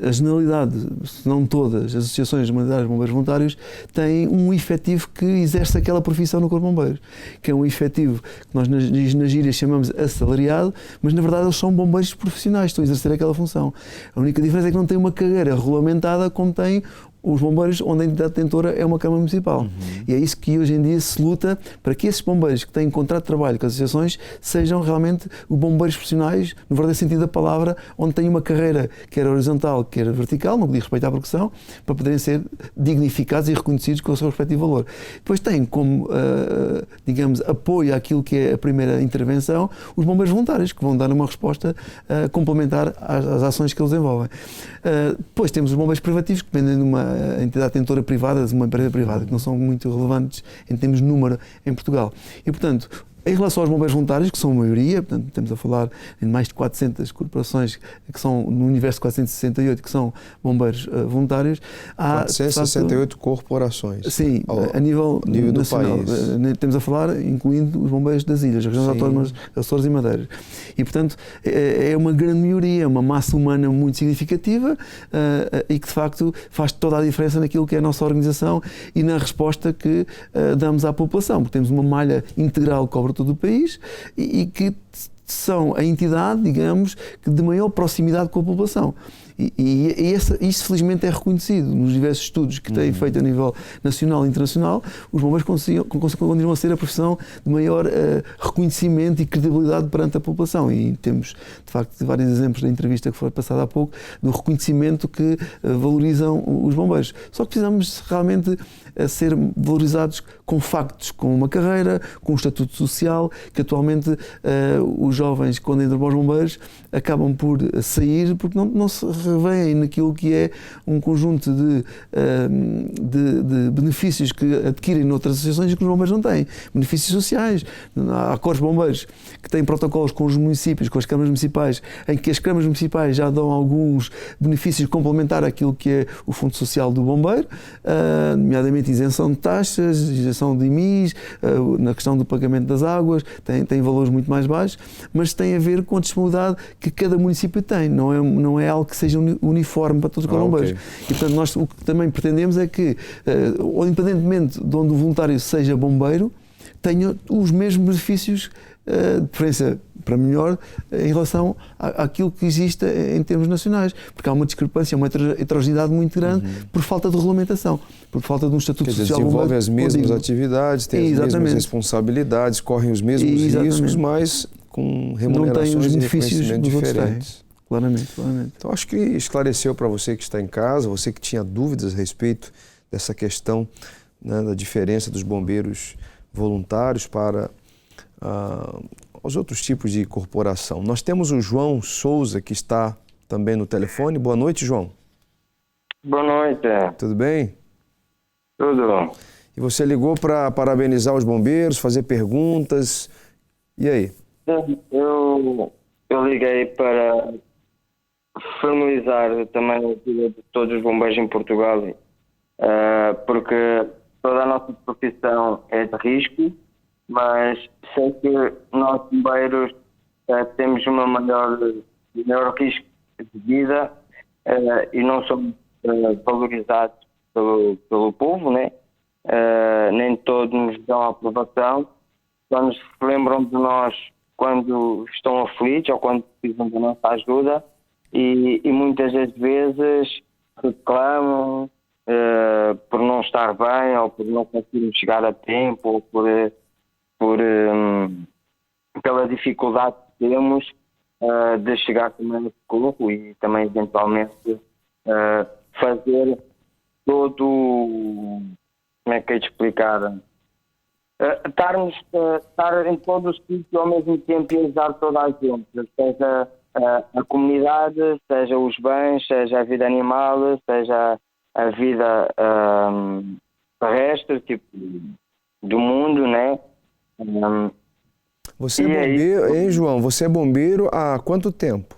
a generalidade, se não todas, as associações humanitárias de bombeiros voluntários têm um efetivo que exerce aquela profissão no Corpo de Bombeiros, que é um efetivo que nós nas gírias chamamos assalariado, mas na verdade eles são bombeiros profissionais, estão a exercer aquela função. A única diferença é que não têm uma carreira regulamentada como tem os bombeiros, onde a entidade detentora é uma Câmara Municipal. E é isso que hoje em dia se luta para que esses bombeiros que têm contrato de trabalho com as associações sejam realmente os bombeiros profissionais, no verdadeiro sentido da palavra, onde têm uma carreira quer horizontal, quer vertical, no que diz respeito à profissão, para poderem ser dignificados e reconhecidos com o seu respectivo valor. Depois têm como, digamos, apoio àquilo que é a primeira intervenção, os bombeiros voluntários, que vão dar uma resposta complementar às ações que eles desenvolvem. Depois temos os bombeiros privativos, que dependem de uma entidade detentora privada, de uma empresa privada, que não são muito relevantes em termos de número em Portugal. E, portanto, em relação aos bombeiros voluntários, que são a maioria, portanto, estamos a falar em mais de 400 corporações que são, no universo de 468, que são bombeiros voluntários. Há 468 corporações. Sim, a nível nacional. Do país. Estamos a falar, incluindo os bombeiros das ilhas, as regiões autónomas, Açores e Madeiras. E, portanto, é uma grande maioria, uma massa humana muito significativa e que, de facto, faz toda a diferença naquilo que é a nossa organização e na resposta que damos à população, porque temos uma malha integral que cobre todo o país e que são a entidade, digamos, que de maior proximidade com a população. Isso felizmente é reconhecido nos diversos estudos que têm feito a nível nacional e internacional. Os bombeiros continuam a ser a profissão de maior reconhecimento e credibilidade perante a população, e temos de facto vários exemplos da entrevista que foi passada há pouco do reconhecimento que valorizam os bombeiros. Só que precisamos realmente ser valorizados com factos, com uma carreira, com um estatuto social, que atualmente os jovens, quando entram para os bombeiros, acabam por sair porque não se revêem naquilo que é um conjunto de benefícios que adquirem noutras associações e que os bombeiros não têm. Benefícios sociais. Há corpos de bombeiros que têm protocolos com os municípios, com as câmaras municipais, em que as câmaras municipais já dão alguns benefícios complementares àquilo que é o fundo social do bombeiro, nomeadamente isenção de taxas, isenção de IMIs, na questão do pagamento das águas, tem valores muito mais baixos, mas tem a ver com a disponibilidade que cada município tem, não é algo que seja uniforme para todos os bombeiros. Okay. E, portanto, nós o que também pretendemos é que, independentemente de onde o voluntário seja bombeiro, tenha os mesmos benefícios, de preferência para melhor, em relação àquilo que existe em termos nacionais, porque há uma discrepância, uma heterogeneidade muito grande por falta de regulamentação, por falta de um estatuto social. Desenvolvem as mesmas atividades, têm as mesmas responsabilidades, correm os mesmos riscos, mas com remunerações e reconhecimento diferentes. Claramente. Então, acho que esclareceu para você que está em casa, você que tinha dúvidas a respeito dessa questão, né, da diferença dos bombeiros voluntários para os outros tipos de corporação. Nós temos o João Souza, que está também no telefone. Boa noite, João. Boa noite. Tudo bem? Tudo. E você ligou para parabenizar os bombeiros, fazer perguntas. E aí? Eu liguei para formalizar também a vida de todos os bombeiros em Portugal, porque toda a nossa profissão é de risco, mas sei que nós bombeiros temos uma maior risco de vida e não somos valorizados pelo povo, né? Nem todos nos dão a aprovação, só nos lembram de nós quando estão aflitos ou quando precisam da nossa ajuda e muitas das vezes reclamam por não estar bem, ou por não conseguirmos chegar a tempo, ou pela dificuldade que temos de chegar também a socorro e também eventualmente fazer todo, como é que é de explicar, estar em todo o sítio ao mesmo tempo e ajudar toda a gente, seja a comunidade, seja os bens, seja a vida animal, seja a vida terrestre, tipo, do mundo, né? Você é bombeiro, hein, João? Você é bombeiro há quanto tempo?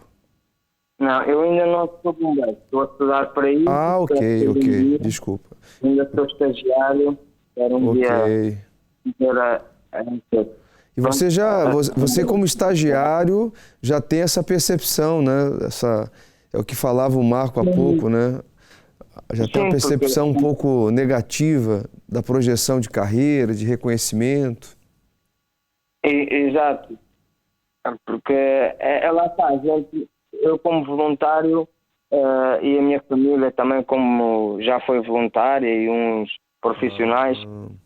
Não, eu ainda não sou bombeiro, estou a estudar para isso. Ah, ok, desculpa. Ainda sou estagiário, era um dia... E você como estagiário já tem essa percepção, né? É o que falava o Marco há pouco, né? Já tem uma percepção um pouco negativa da projeção de carreira, de reconhecimento. Exato, porque lá está, eu como voluntário e a minha família também como já foi voluntária e uns profissionais,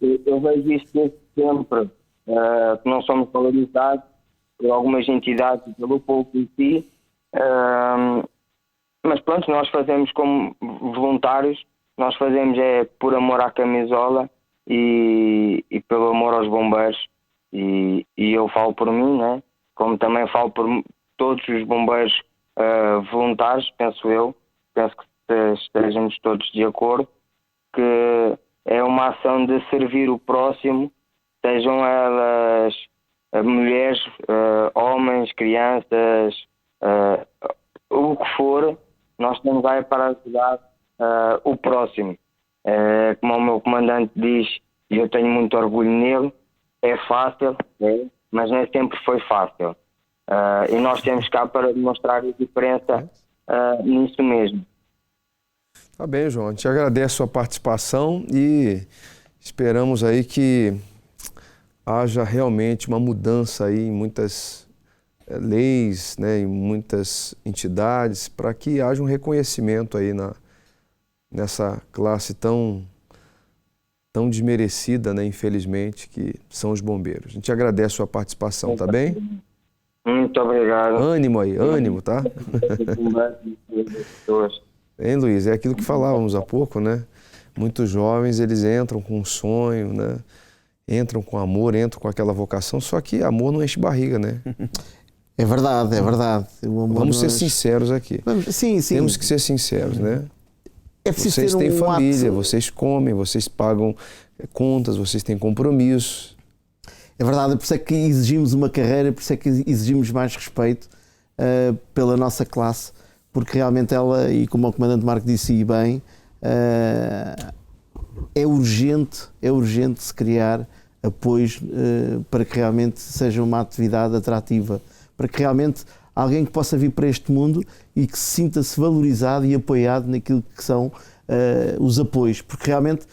eu vejo isto desde sempre, que não somos valorizados por algumas entidades e pelo povo em si, mas pronto, nós fazemos como voluntários, nós fazemos por amor à camisola e pelo amor aos bombeiros, e eu falo por mim, né? Como também falo por todos os bombeiros voluntários, penso que estejamos todos de acordo, que é uma ação de servir o próximo, sejam elas mulheres, homens, crianças, o que for, nós estamos aí para ajudar o próximo. Como o meu comandante diz, e eu tenho muito orgulho nele, é fácil, mas nem sempre foi fácil. E nós temos cá para demonstrar a diferença nisso mesmo. Tá bem, João. A gente agradece a sua participação e esperamos aí que haja realmente uma mudança aí em muitas leis, né, em muitas entidades, para que haja um reconhecimento aí nessa classe tão desmerecida, né, infelizmente, que são os bombeiros. A gente agradece a sua participação, tá bem? Muito obrigado. Ânimo aí, ânimo, tá? Hein, Luiz? É aquilo que falávamos há pouco, né? Muitos jovens, eles entram com um sonho, né? Entram com amor, entram com aquela vocação, só que amor não enche barriga, né? É verdade, é verdade. O amor Vamos ser sinceros aqui. Sim. Temos que ser sinceros, né? É preciso vocês ter têm família, ato... vocês comem, vocês pagam contas, vocês têm compromissos. É verdade, por isso é que exigimos uma carreira, por isso é que exigimos mais respeito pela nossa classe, porque realmente ela, e como o Comandante Marco disse bem, é urgente se criar apoios para que realmente seja uma atividade atrativa, para que realmente alguém que possa vir para este mundo e que se sinta-se valorizado e apoiado naquilo que são os apoios, porque realmente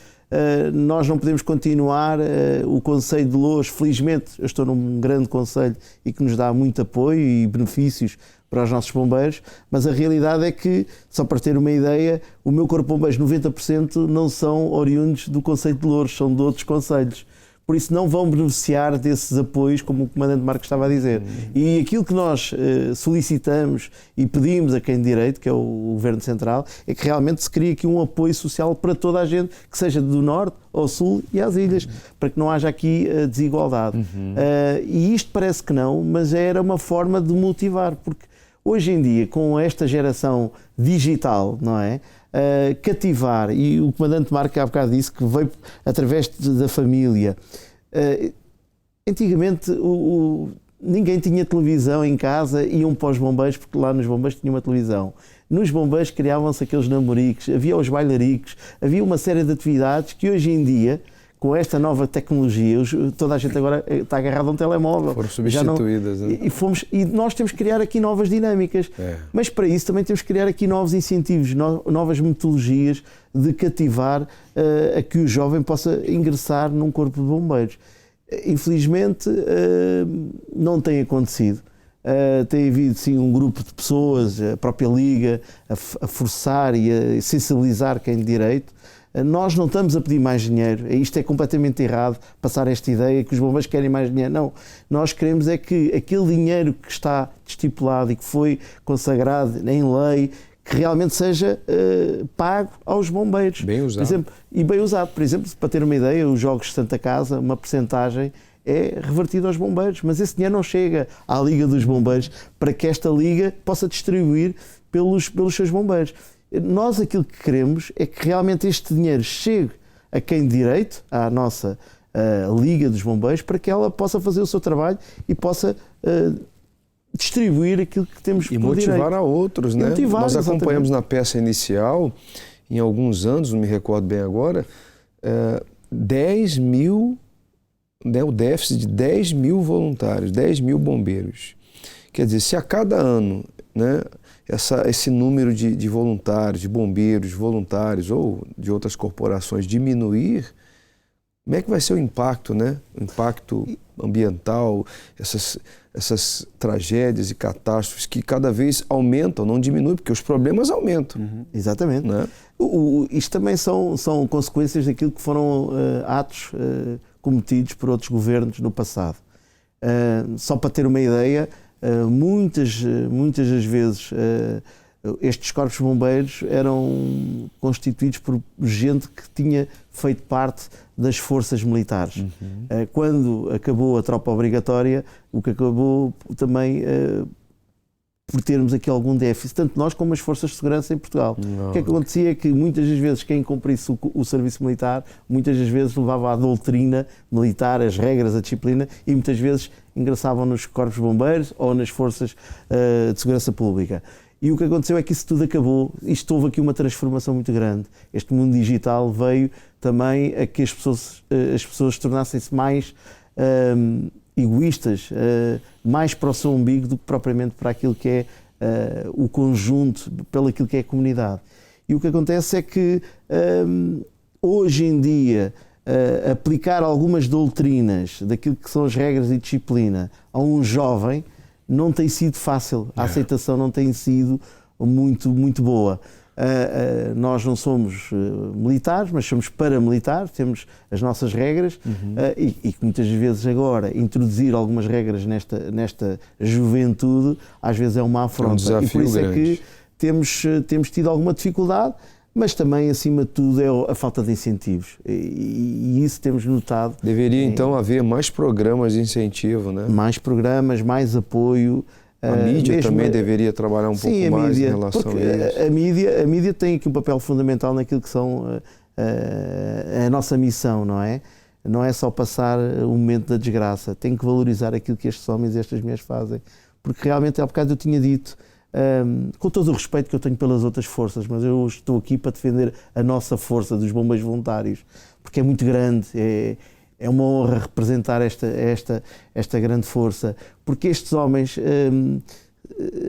nós não podemos continuar. O Conselho de Loures, felizmente, eu estou num grande conselho e que nos dá muito apoio e benefícios para os nossos bombeiros, mas a realidade é que, só para ter uma ideia, o meu corpo de bombeiros, 90% não são oriundos do Conselho de Loures, são de outros conselhos. Por isso não vão beneficiar desses apoios, como o Comandante Marco estava a dizer. E aquilo que nós solicitamos e pedimos a quem de direito, que é o Governo Central, é que realmente se crie aqui um apoio social para toda a gente, que seja do Norte ao Sul e às ilhas, para que não haja aqui desigualdade. E isto parece que não, mas era uma forma de motivar, porque hoje em dia, com esta geração digital, não é? Cativar, e o Comandante Marco há bocado disse que veio através da família. Antigamente ninguém tinha televisão em casa, iam para os bombeiros, porque lá nos bombeiros tinha uma televisão. Nos bombeiros criavam-se aqueles namoricos, havia os bailaricos, havia uma série de atividades que hoje em dia, com esta nova tecnologia, toda a gente agora está agarrada a um telemóvel. Foram substituídas. Não, né? E nós temos que criar aqui novas dinâmicas. Mas para isso também temos que criar aqui novos incentivos, novas metodologias de cativar a que o jovem possa ingressar num corpo de bombeiros. Infelizmente não tem acontecido. Tem havido sim um grupo de pessoas, a própria Liga, a forçar e a sensibilizar quem de direito, Nós não estamos a pedir mais dinheiro, isto é completamente errado, passar esta ideia que os bombeiros querem mais dinheiro. Não, nós queremos é que aquele dinheiro que está estipulado e que foi consagrado em lei, que realmente seja pago aos bombeiros. Bem usado. Por exemplo, e bem usado. Por exemplo, para ter uma ideia, os Jogos de Santa Casa, uma percentagem é revertida aos bombeiros, mas esse dinheiro não chega à Liga dos Bombeiros para que esta Liga possa distribuir pelos seus bombeiros. Nós aquilo que queremos é que realmente este dinheiro chegue a quem de direito, à nossa Liga dos Bombeiros, para que ela possa fazer o seu trabalho e possa distribuir aquilo que temos por direito. E motivar a outros, né? Nós acompanhamos na peça inicial, em alguns anos, não me recordo bem agora, 10 mil, né, o déficit de 10 mil voluntários, 10 mil bombeiros. Quer dizer, se a cada ano, né, esse número de voluntários, de bombeiros, voluntários ou de outras corporações diminuir, como é que vai ser o impacto, né? O impacto ambiental, essas tragédias e catástrofes que cada vez aumentam, não diminuem, porque os problemas aumentam. Exatamente. Né? Isto também são consequências daquilo que foram atos cometidos por outros governos no passado. Só para ter uma ideia, muitas das vezes estes corpos bombeiros eram constituídos por gente que tinha feito parte das forças militares. Quando acabou a tropa obrigatória, o que acabou também por termos aqui algum déficit, tanto nós como as forças de segurança em Portugal. O que é que acontecia é que muitas das vezes quem cumprisse o serviço militar, muitas das vezes levava a doutrina militar, as regras, a disciplina, e muitas vezes ingressavam nos corpos bombeiros ou nas forças de segurança pública. E o que aconteceu é que isso tudo acabou. Isto houve aqui uma transformação muito grande. Este mundo digital veio também a que as pessoas tornassem-se mais egoístas, mais para o seu umbigo do que propriamente para aquilo que é o conjunto, pelo aquilo que é a comunidade. E o que acontece é que hoje em dia aplicar algumas doutrinas daquilo que são as regras e disciplina a um jovem não tem sido fácil, a aceitação não tem sido muito boa. Nós não somos militares, mas somos paramilitares, temos as nossas regras e que muitas vezes agora introduzir algumas regras nesta juventude às vezes é uma afronta. É um e por isso grande. É que temos tido alguma dificuldade, mas também, acima de tudo, é a falta de incentivos. E isso temos notado. Deveria, então, haver mais programas de incentivo, né? Mais programas, mais apoio. A mídia também deveria trabalhar um pouco mais em relação a isso. A mídia tem aqui um papel fundamental naquilo que são a nossa missão, não é? Não é só passar o momento da desgraça. Tem que valorizar aquilo que estes homens e estas mulheres fazem. Porque realmente, há bocado eu tinha dito, com todo o respeito que eu tenho pelas outras forças, mas eu estou aqui para defender a nossa força dos bombeiros voluntários, porque é muito grande, é uma honra representar esta grande força, porque estes homens,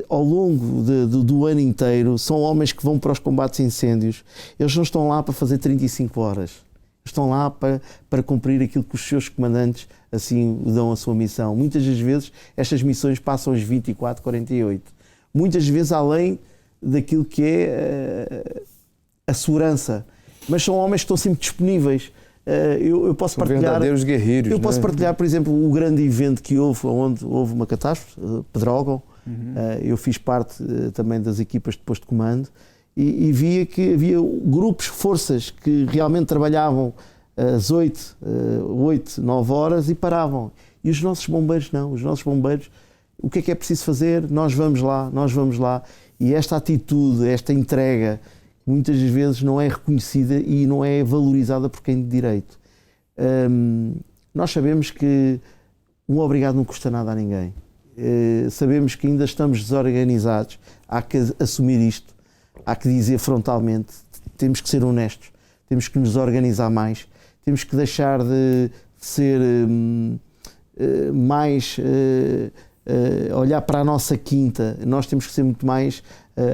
ao longo do ano inteiro, são homens que vão para os combates a incêndios. Eles não estão lá para fazer 35 horas, estão lá para cumprir aquilo que os seus comandantes assim dão a sua missão. Muitas das vezes estas missões passam as 24, 48. Muitas vezes além daquilo que é a segurança. Mas são homens que estão sempre disponíveis. Eu posso são partilhar... verdadeiros guerreiros. Eu posso partilhar, por exemplo, o grande evento que houve, onde houve uma catástrofe, Pedrógão. Eu fiz parte também das equipas de posto de comando e via que havia grupos, forças que realmente trabalhavam às 8, 9 horas e paravam. E os nossos bombeiros não. Os nossos bombeiros, o que é preciso fazer? Nós vamos lá. E esta atitude, esta entrega, muitas vezes não é reconhecida e não é valorizada por quem de direito. Nós sabemos que um obrigado não custa nada a ninguém. Sabemos que ainda estamos desorganizados. Há que assumir isto. Há que dizer frontalmente. Temos que ser honestos. Temos que nos organizar mais. Temos que deixar de ser mais... olhar para a nossa quinta. Nós temos que ser muito mais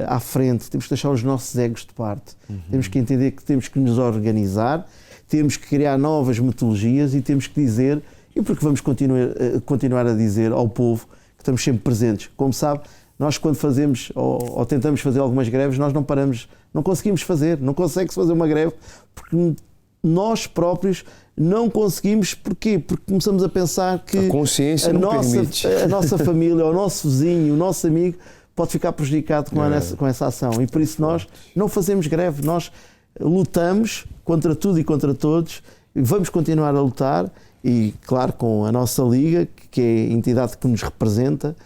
à frente, temos que deixar os nossos egos de parte, temos que entender que temos que nos organizar, temos que criar novas metodologias e temos que dizer, e porque vamos continuar a dizer ao povo que estamos sempre presentes. Como sabe, nós quando fazemos ou tentamos fazer algumas greves, nós não Não conseguimos fazer, não consegue-se fazer uma greve porque nós próprios não conseguimos. Porquê? Porque começamos a pensar que a consciência não permite. A nossa família, o nosso vizinho, o nosso amigo pode ficar prejudicado com essa ação. E por isso nós não fazemos greve, nós lutamos contra tudo e contra todos, vamos continuar a lutar e, claro, com a nossa Liga, que é a entidade que nos representa,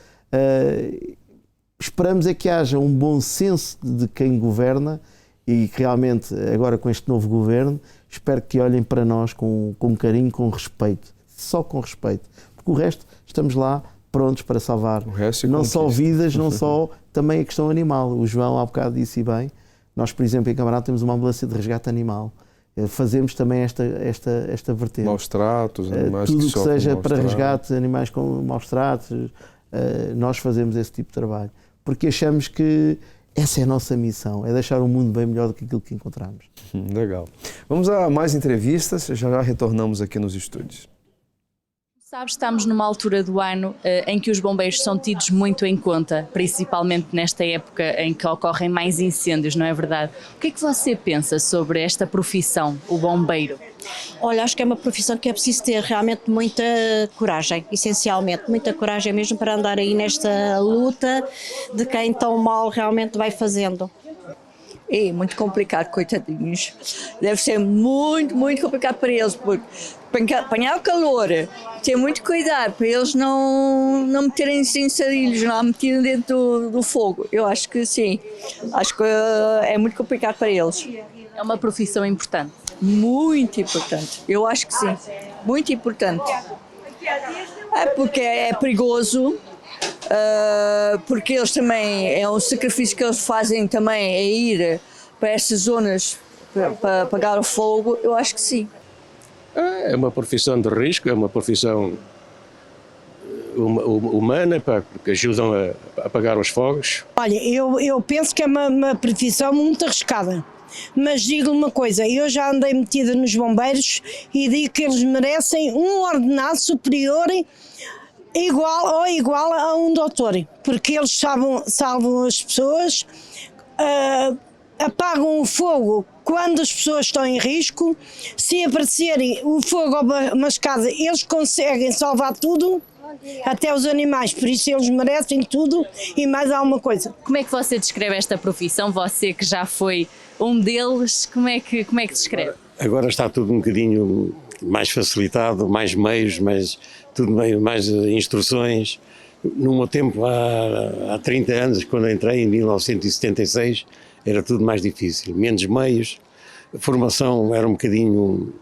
esperamos é que haja um bom senso de quem governa e que realmente, agora com este novo governo, espero que olhem para nós com carinho, com respeito, só com respeito, porque o resto estamos lá prontos para salvar não só vidas, não só também a questão animal. O João há bocado disse bem, nós, por exemplo, em Camarão temos uma ambulância de resgate animal. Fazemos também esta vertente. Maus tratos, animais tudo que que seja para resgate de animais com maus tratos, nós fazemos esse tipo de trabalho, porque achamos que essa é a nossa missão, é deixar o mundo bem melhor do que aquilo que encontramos. Legal. Vamos a mais entrevistas, já retornamos aqui nos estúdios. Sabes, estamos numa altura do ano em que os bombeiros são tidos muito em conta, principalmente nesta época em que ocorrem mais incêndios, não é verdade? O que é que você pensa sobre esta profissão, o bombeiro? Olha, acho que é uma profissão que é preciso ter realmente muita coragem, essencialmente, muita coragem mesmo para andar aí nesta luta de quem tão mal realmente vai fazendo. É muito complicado, coitadinhos. Deve ser muito, muito complicado para eles, porque apanhar o calor, ter muito cuidado para eles não meterem sem sarilhos, não meterem dentro do fogo. Eu acho que sim, acho que é muito complicado para eles. É uma profissão importante. Muito importante, eu acho que sim, muito importante. É porque é perigoso, porque eles também, é um sacrifício que eles fazem também, é ir para essas zonas para apagar o fogo, eu acho que sim. É uma profissão de risco, é uma profissão humana, porque ajudam a apagar os fogos. Olha, eu penso que é uma profissão muito arriscada. Mas digo-lhe uma coisa, eu já andei metida nos bombeiros e digo que eles merecem um ordenado superior igual a um doutor, porque eles salvam as pessoas, apagam o fogo quando as pessoas estão em risco. Se aparecerem o fogo a uma escada, eles conseguem salvar tudo, até os animais, por isso eles merecem tudo e mais alguma coisa. Como é que você descreve esta profissão? Você que já foi um deles, como é que descreve? Agora está tudo um bocadinho mais facilitado, mais meios, mais instruções. No meu tempo, há 30 anos, quando entrei em 1976, era tudo mais difícil, menos meios, a formação era um bocadinho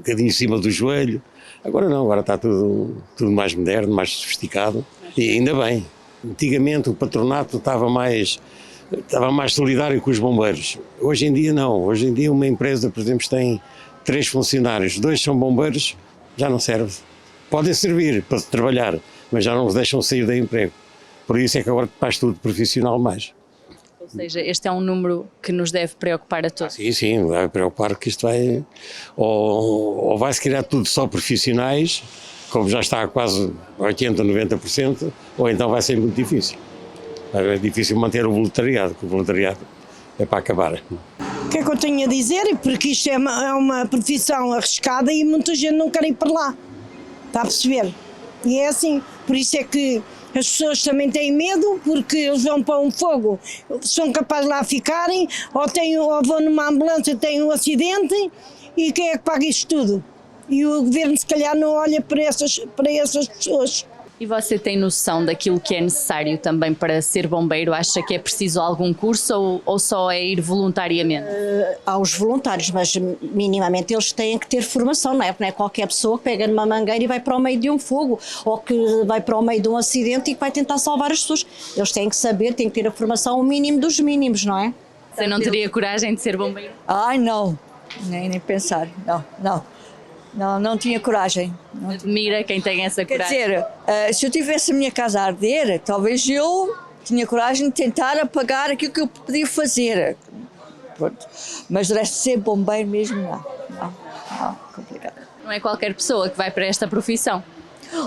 em cima do joelho. Agora não, agora está tudo mais moderno, mais sofisticado e ainda bem. Antigamente o patronato estava mais solidário com os bombeiros. Hoje em dia não, hoje em dia uma empresa, por exemplo, tem 3 funcionários, 2 são bombeiros, já não serve. Podem servir para trabalhar, mas já não os deixam sair do emprego. Por isso é que agora faz tudo profissional mais. Ou seja, este é um número que nos deve preocupar a todos. Sim, vai preocupar que isto vai... Ou vai-se criar tudo só profissionais, como já está a quase 80%, 90%, ou então vai ser muito difícil. É difícil manter o voluntariado, porque o voluntariado é para acabar. O que é que eu tenho a dizer? Porque isto é uma profissão arriscada e muita gente não quer ir para lá. Está a perceber? E é assim, por isso é que as pessoas também têm medo, porque eles vão para um fogo, são capazes de lá ficarem, ou vão numa ambulância, têm um acidente, e quem é que paga isto tudo? E o governo se calhar não olha para essas pessoas. E você tem noção daquilo que é necessário também para ser bombeiro? Acha que é preciso algum curso ou só é ir voluntariamente? Há os voluntários, mas minimamente eles têm que ter formação, não é? Porque não é qualquer pessoa que pega numa mangueira e vai para o meio de um fogo, ou que vai para o meio de um acidente e que vai tentar salvar as pessoas. Eles têm que saber, têm que ter a formação o mínimo dos mínimos, não é? Você não teria coragem de ser bombeiro? Ai, não, nem pensar, não tinha coragem. Admira quem tem essa coragem. Quer dizer, se eu tivesse a minha casa a arder, talvez eu tinha coragem de tentar apagar aquilo que eu podia fazer. Pronto. Mas de resto, ser bombeiro mesmo, não, complicado. Não é qualquer pessoa que vai para esta profissão?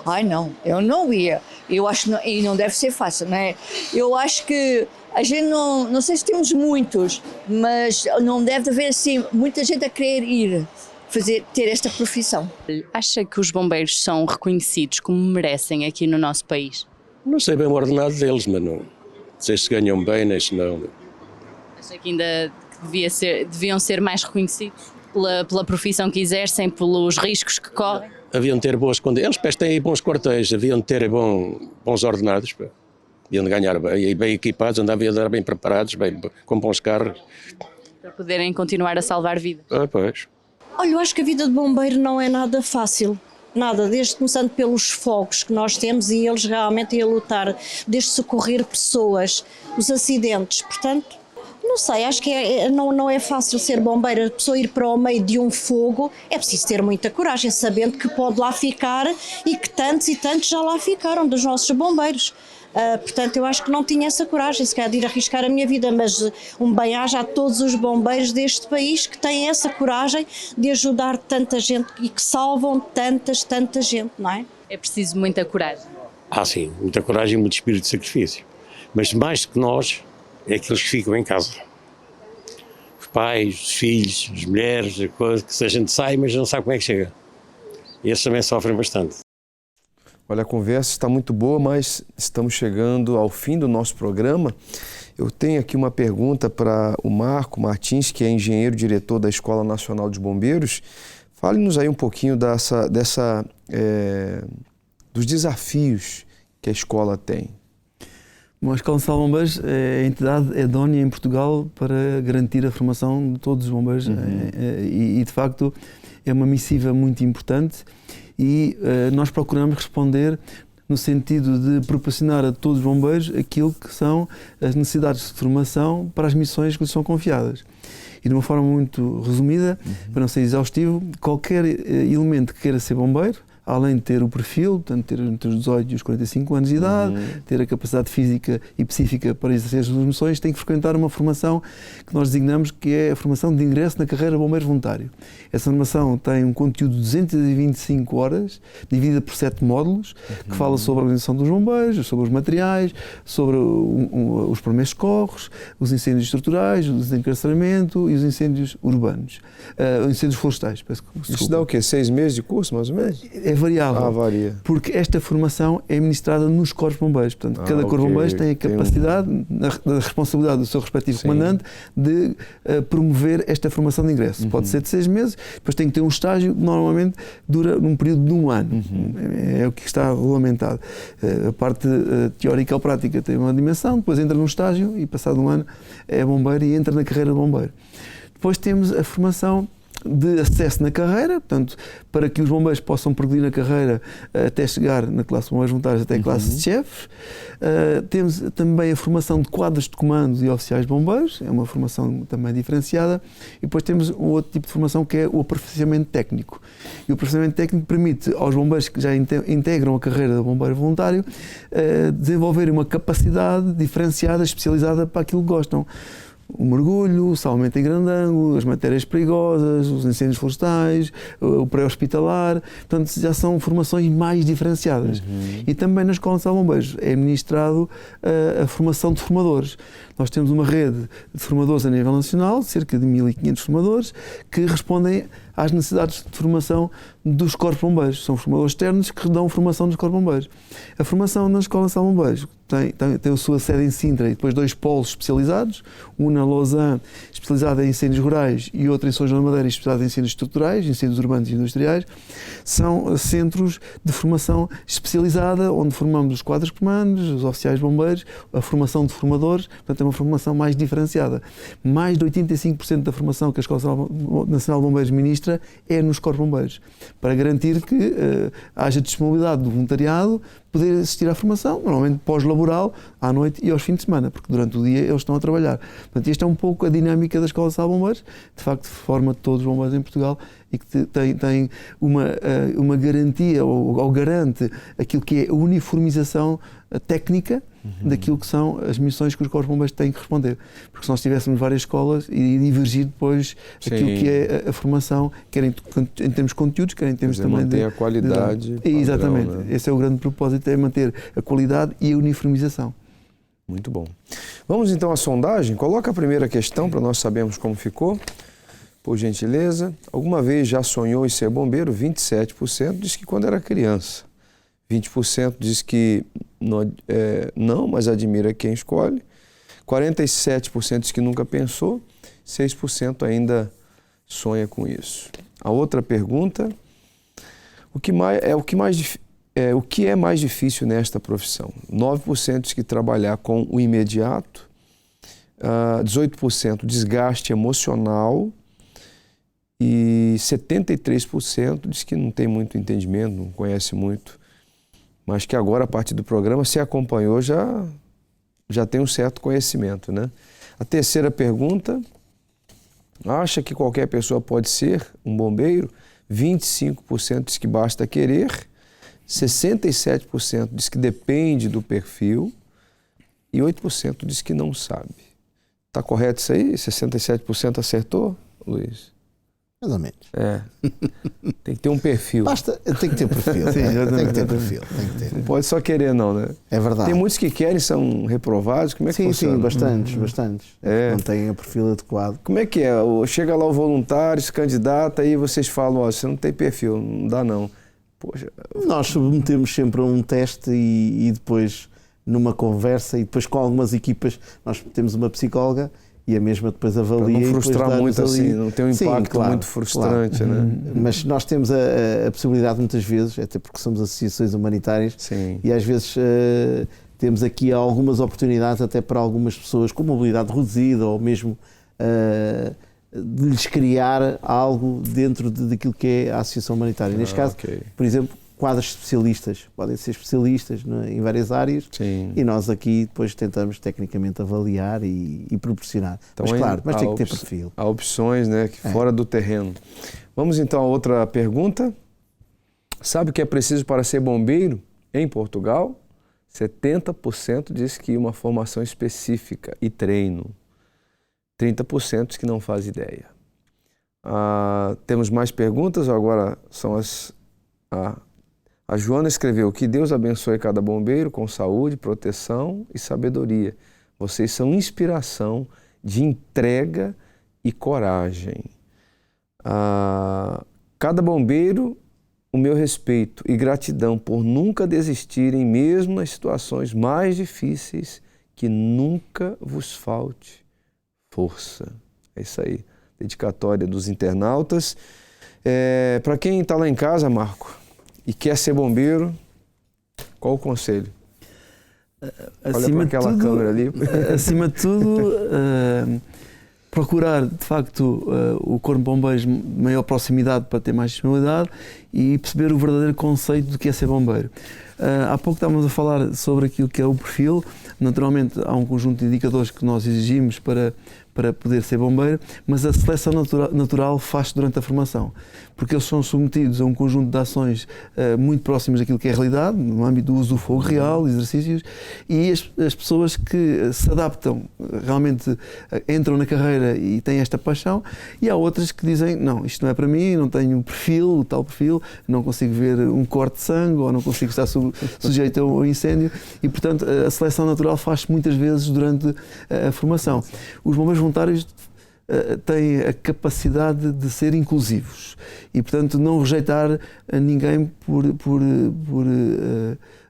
Ai não, eu não ia. Eu acho que e não deve ser fácil, não é? Eu acho que a gente não sei se temos muitos, mas não deve haver assim muita gente a querer ir ter esta profissão. Acha que os bombeiros são reconhecidos como merecem aqui no nosso país? Não sei bem o ordenado deles, mas não sei se ganham bem, nem se não. Acha que ainda deviam ser mais reconhecidos pela profissão que exercem, pelos riscos que correm? Haviam de ter boas condições. Eles têm bons quartéis, haviam de ter bons ordenados. Pá. Haviam de ganhar bem, e bem equipados, andavam a andar bem preparados, com bons carros. Para poderem continuar a salvar vidas. Pois. Olha, eu acho que a vida de bombeiro não é nada fácil. Nada, desde começando pelos fogos que nós temos e eles realmente a lutar, desde socorrer pessoas, os acidentes, portanto, não sei, acho que não é fácil ser bombeiro, a pessoa ir para o meio de um fogo, é preciso ter muita coragem, sabendo que pode lá ficar e que tantos e tantos já lá ficaram dos nossos bombeiros. Portanto, eu acho que não tinha essa coragem, se calhar de ir arriscar a minha vida, mas um bem-aja a todos os bombeiros deste país que têm essa coragem de ajudar tanta gente e que salvam tanta gente, não é? É preciso muita coragem. Sim, muita coragem e muito espírito de sacrifício. Mas mais do que nós, é aqueles que ficam em casa. Os pais, os filhos, as mulheres, a coisa, que a gente sai, mas não sabe como é que chega. E esses também sofrem bastante. Olha, a conversa está muito boa, mas estamos chegando ao fim do nosso programa. Eu tenho aqui uma pergunta para o Marco Martins, que é engenheiro diretor da Escola Nacional de Bombeiros. Fale-nos aí um pouquinho dos desafios que a escola tem. Bom, a Escola Nacional de Bombeiros é a entidade idónea em Portugal para garantir a formação de todos os bombeiros e de facto é uma missiva muito importante e nós procuramos responder no sentido de proporcionar a todos os bombeiros aquilo que são as necessidades de formação para as missões que lhes são confiadas. E de uma forma muito resumida, para não ser exaustivo, qualquer elemento que queira ser bombeiro, além de ter o perfil, portanto, ter entre os 18 e os 45 anos de idade, ter a capacidade física e psíquica para exercer as suas missões, tem que frequentar uma formação que nós designamos que é a formação de ingresso na carreira bombeiro voluntário. Essa formação tem um conteúdo de 225 horas, dividida por 7 módulos, que fala sobre a organização dos bombeiros, sobre os materiais, sobre os primeiros socorros, os incêndios estruturais, o desencarceramento e os incêndios urbanos, os incêndios florestais. Isso dá o quê? 6 meses de curso, mais ou menos? É variável, varia. Porque esta formação é ministrada nos corpos bombeiros. Portanto, cada corpo de bombeiros tem a capacidade, na responsabilidade do seu respectivo comandante, de promover esta formação de ingresso. Pode ser de 6 meses, depois tem que ter um estágio que normalmente dura num período de 1 ano. É o que está regulamentado. A parte teórica ou prática tem uma dimensão, depois entra num estágio e passado 1 ano é bombeiro e entra na carreira de bombeiro. Depois temos a formação de acesso na carreira, portanto, para que os bombeiros possam progredir na carreira até chegar na classe de bombeiros voluntários, até a classe de chefes. Temos também a formação de quadros de comando e oficiais de bombeiros, é uma formação também diferenciada. E depois temos um outro tipo de formação que é o aperfeiçoamento técnico. E o aperfeiçoamento técnico permite aos bombeiros que já integram a carreira de bombeiro voluntário desenvolverem uma capacidade diferenciada, especializada para aquilo que gostam. O mergulho, o salvamento em grande ângulo, as matérias perigosas, os incêndios florestais, o pré-hospitalar, portanto já são formações mais diferenciadas. E também na Escola Nacional de Bombeiros é administrado a formação de formadores. Nós temos uma rede de formadores a nível nacional, cerca de 1.500 formadores, que respondem às necessidades de formação dos corpos bombeiros. São formadores externos que dão formação nos corpos bombeiros. A formação na Escola Nacional de Bombeiros tem a sua sede em Sintra e depois 2 polos especializados, um na Lausanne, especializado em incêndios rurais, e outro em São João da Madeira, especializado em incêndios estruturais, incêndios urbanos e industriais. São centros de formação especializada, onde formamos os quadros de comandos, os oficiais de bombeiros, a formação de formadores, portanto é uma formação mais diferenciada. Mais de 85% da formação que a Escola Nacional de Bombeiros ministra é nos corpos bombeiros, para garantir que haja disponibilidade do voluntariado poder assistir à formação, normalmente pós-laboral, à noite e aos fins de semana, porque durante o dia eles estão a trabalhar. Portanto, esta é um pouco a dinâmica da Escola Nacional de Bombeiros, de facto forma todos os bombeiros em Portugal e que tem uma garantia ou garante aquilo que é a uniformização técnica daquilo que são as missões que os corpos de bombeiros têm que responder. Porque se nós tivéssemos várias escolas, iria divergir depois aquilo que é a formação, quer em termos de conteúdos, quer em termos também manter a qualidade. Padrão, exatamente. Né? Esse é o grande propósito, é manter a qualidade e a uniformização. Muito bom. Vamos então à sondagem. Coloca a primeira questão para nós sabermos como ficou, por gentileza. Alguma vez já sonhou em ser bombeiro? 27% diz que quando era criança. 20% diz que não, mas admira quem escolhe. 47% diz que nunca pensou. 6% ainda sonha com isso. A outra pergunta, o que é mais difícil nesta profissão? 9% diz que trabalhar com o imediato. 18% desgaste emocional. E 73% diz que não tem muito entendimento, não conhece muito, mas que agora, a partir do programa, se acompanhou, já tem um certo conhecimento, né? A terceira pergunta, acha que qualquer pessoa pode ser um bombeiro? 25% diz que basta querer, 67% diz que depende do perfil e 8% diz que não sabe. Está correto isso aí? 67% acertou, Luiz? Mais ou menos. Tem que ter um perfil. Tem que ter perfil. Sim, tem que ter perfil. Não pode só querer, não, né? É verdade. Tem muitos que querem, são reprovados. Como é que funciona? Sim, bastantes. Não têm o perfil adequado. Como é que é? Chega lá o voluntário, se candidata e vocês falam, você não tem perfil, não dá não. Poxa. Nós submetemos sempre a um teste e depois numa conversa e depois com algumas equipas, nós temos uma psicóloga e a mesma depois avalia. Para não frustrar muito ali. assim, não tem um impacto muito frustrante, né? Mas nós temos a possibilidade muitas vezes, até porque somos associações humanitárias, e às vezes temos aqui algumas oportunidades até para algumas pessoas com mobilidade reduzida ou mesmo de lhes criar algo dentro daquilo que é a associação humanitária. Neste caso, por exemplo, quadros especialistas, podem ser especialistas em várias áreas. E nós aqui depois tentamos tecnicamente avaliar e proporcionar. Então, mas claro, mas tem que ter perfil. Há opções, né, fora do terreno. Vamos então a outra pergunta. Sabe o que é preciso para ser bombeiro em Portugal? 70% diz que uma formação específica e treino. 30% diz que não faz ideia. Temos mais perguntas? Agora são a Joana escreveu: que Deus abençoe cada bombeiro com saúde, proteção e sabedoria. Vocês são inspiração de entrega e coragem. Cada bombeiro, o meu respeito e gratidão por nunca desistirem, mesmo nas situações mais difíceis, que nunca vos falte força. É isso aí. Dedicatória dos internautas. Para quem está lá em casa, Marco, e quer ser bombeiro, qual o conselho? Olha para aquela câmera ali. Acima de tudo, procurar, de facto, o Corpo de Bombeiros de maior proximidade para ter mais disponibilidade e perceber o verdadeiro conceito do que é ser bombeiro. Há pouco estávamos a falar sobre aquilo que é o perfil. Naturalmente, há um conjunto de indicadores que nós exigimos para poder ser bombeiro, mas a seleção natural faz-se durante a formação, porque eles são submetidos a um conjunto de ações muito próximas daquilo que é a realidade, no âmbito do uso do fogo real, exercícios, e as pessoas que se adaptam, realmente entram na carreira e têm esta paixão, e há outras que dizem, não, isto não é para mim, não tenho um perfil, o tal perfil, não consigo ver um corte de sangue, ou não consigo estar sujeito ao incêndio, e portanto a seleção natural faz-se muitas vezes durante a formação. Os bombeiros voluntários têm a capacidade de ser inclusivos e, portanto, não rejeitar a ninguém por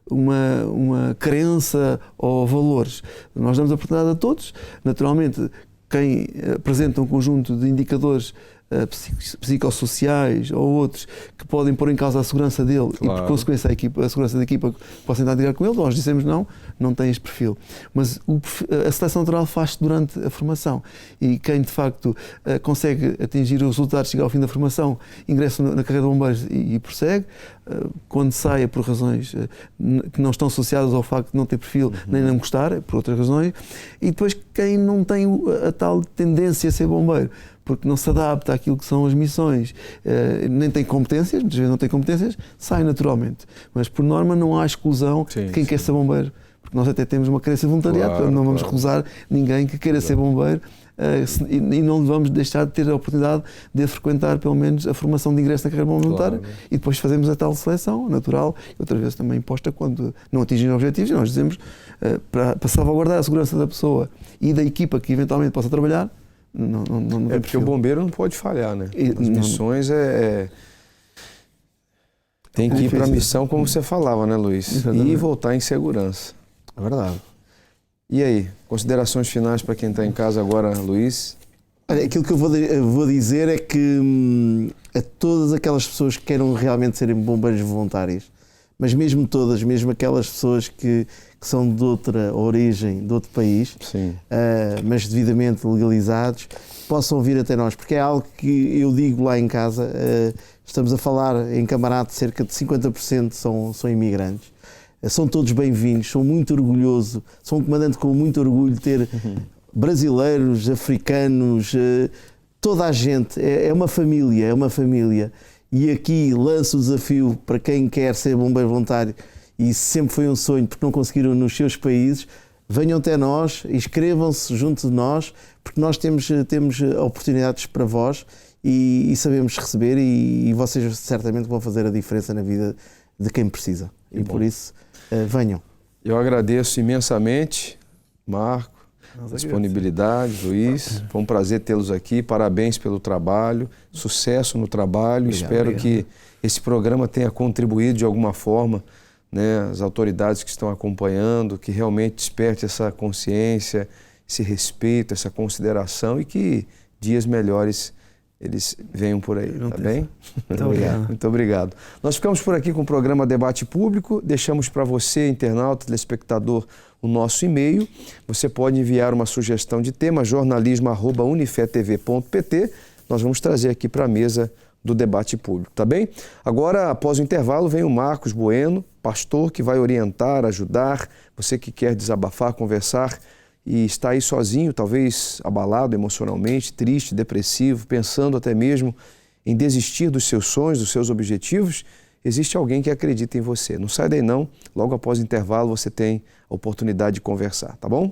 uma crença ou valores. Nós damos a oportunidade a todos. Naturalmente, quem apresenta um conjunto de indicadores psicossociais ou outros que podem pôr em causa a segurança dele e, por consequência, a segurança da equipa possa tentar ligar com ele, nós dizemos não tem este perfil. Mas a seleção natural faz-se durante a formação e quem, de facto, consegue atingir os resultados, chegar ao fim da formação, ingressa na carreira de bombeiros e prossegue. Quando saia por razões que não estão associadas ao facto de não ter perfil nem não gostar, por outras razões, e depois quem não tem a tal tendência a ser bombeiro, porque não se adapta àquilo que são as missões, nem tem competências, muitas vezes não tem competências, sai naturalmente. Mas, por norma, não há exclusão de quem quer ser bombeiro porque nós até temos uma carência de voluntariado, Claro, portanto não vamos claro. recusar ninguém que queira ser bombeiro, e não vamos deixar de ter a oportunidade de frequentar pelo menos a formação de ingresso na carreira voluntária, e depois fazemos a tal seleção natural, e outras vezes também imposta quando não atingem os objetivos, e nós dizemos para salvaguardar a segurança da pessoa e da equipa que eventualmente possa trabalhar, não É porque o bombeiro não pode falhar, né? As missões tem que ir para a missão, como você falava, né, Luiz? Exatamente. E voltar em segurança. É verdade. E aí, considerações finais para quem está em casa agora, Luiz? Olha, aquilo que eu vou dizer é que a todas aquelas pessoas que queiram realmente serem bombeiros voluntários, mas mesmo todas, mesmo aquelas pessoas que são de outra origem, de outro país, mas devidamente legalizados, possam vir até nós, porque é algo que eu digo lá em casa, estamos a falar em Camarate, cerca de 50% são imigrantes. São todos bem-vindos, sou muito orgulhoso, sou um comandante com muito orgulho de ter brasileiros, africanos, toda a gente, é uma família, e aqui lanço o desafio para quem quer ser bombeiro voluntário, e sempre foi um sonho porque não conseguiram nos seus países, venham até nós, inscrevam-se junto de nós, porque nós temos oportunidades para vós e sabemos receber, e vocês certamente vão fazer a diferença na vida de quem precisa. E por isso, venham. Eu agradeço imensamente, Marco, a disponibilidade, Luiz. Foi um prazer tê-los aqui. Parabéns pelo trabalho, sucesso no trabalho. Espero que esse programa tenha contribuído de alguma forma, né, as autoridades que estão acompanhando, que realmente desperte essa consciência, esse respeito, essa consideração, e que dias melhores eles venham por aí, tá bem? Muito obrigado. Muito obrigado. Nós ficamos por aqui com o programa Debate Público. Deixamos para você, internauta, telespectador, o nosso e-mail. Você pode enviar uma sugestão de tema, jornalismo@unifetv.pt. Nós vamos trazer aqui para a mesa do Debate Público, tá bem? Agora, após o intervalo, vem o Marcos Bueno, pastor, que vai orientar, ajudar, você que quer desabafar, conversar e está aí sozinho, talvez abalado emocionalmente, triste, depressivo, pensando até mesmo em desistir dos seus sonhos, dos seus objetivos, existe alguém que acredita em você. Não sai daí não, logo após o intervalo você tem a oportunidade de conversar, tá bom?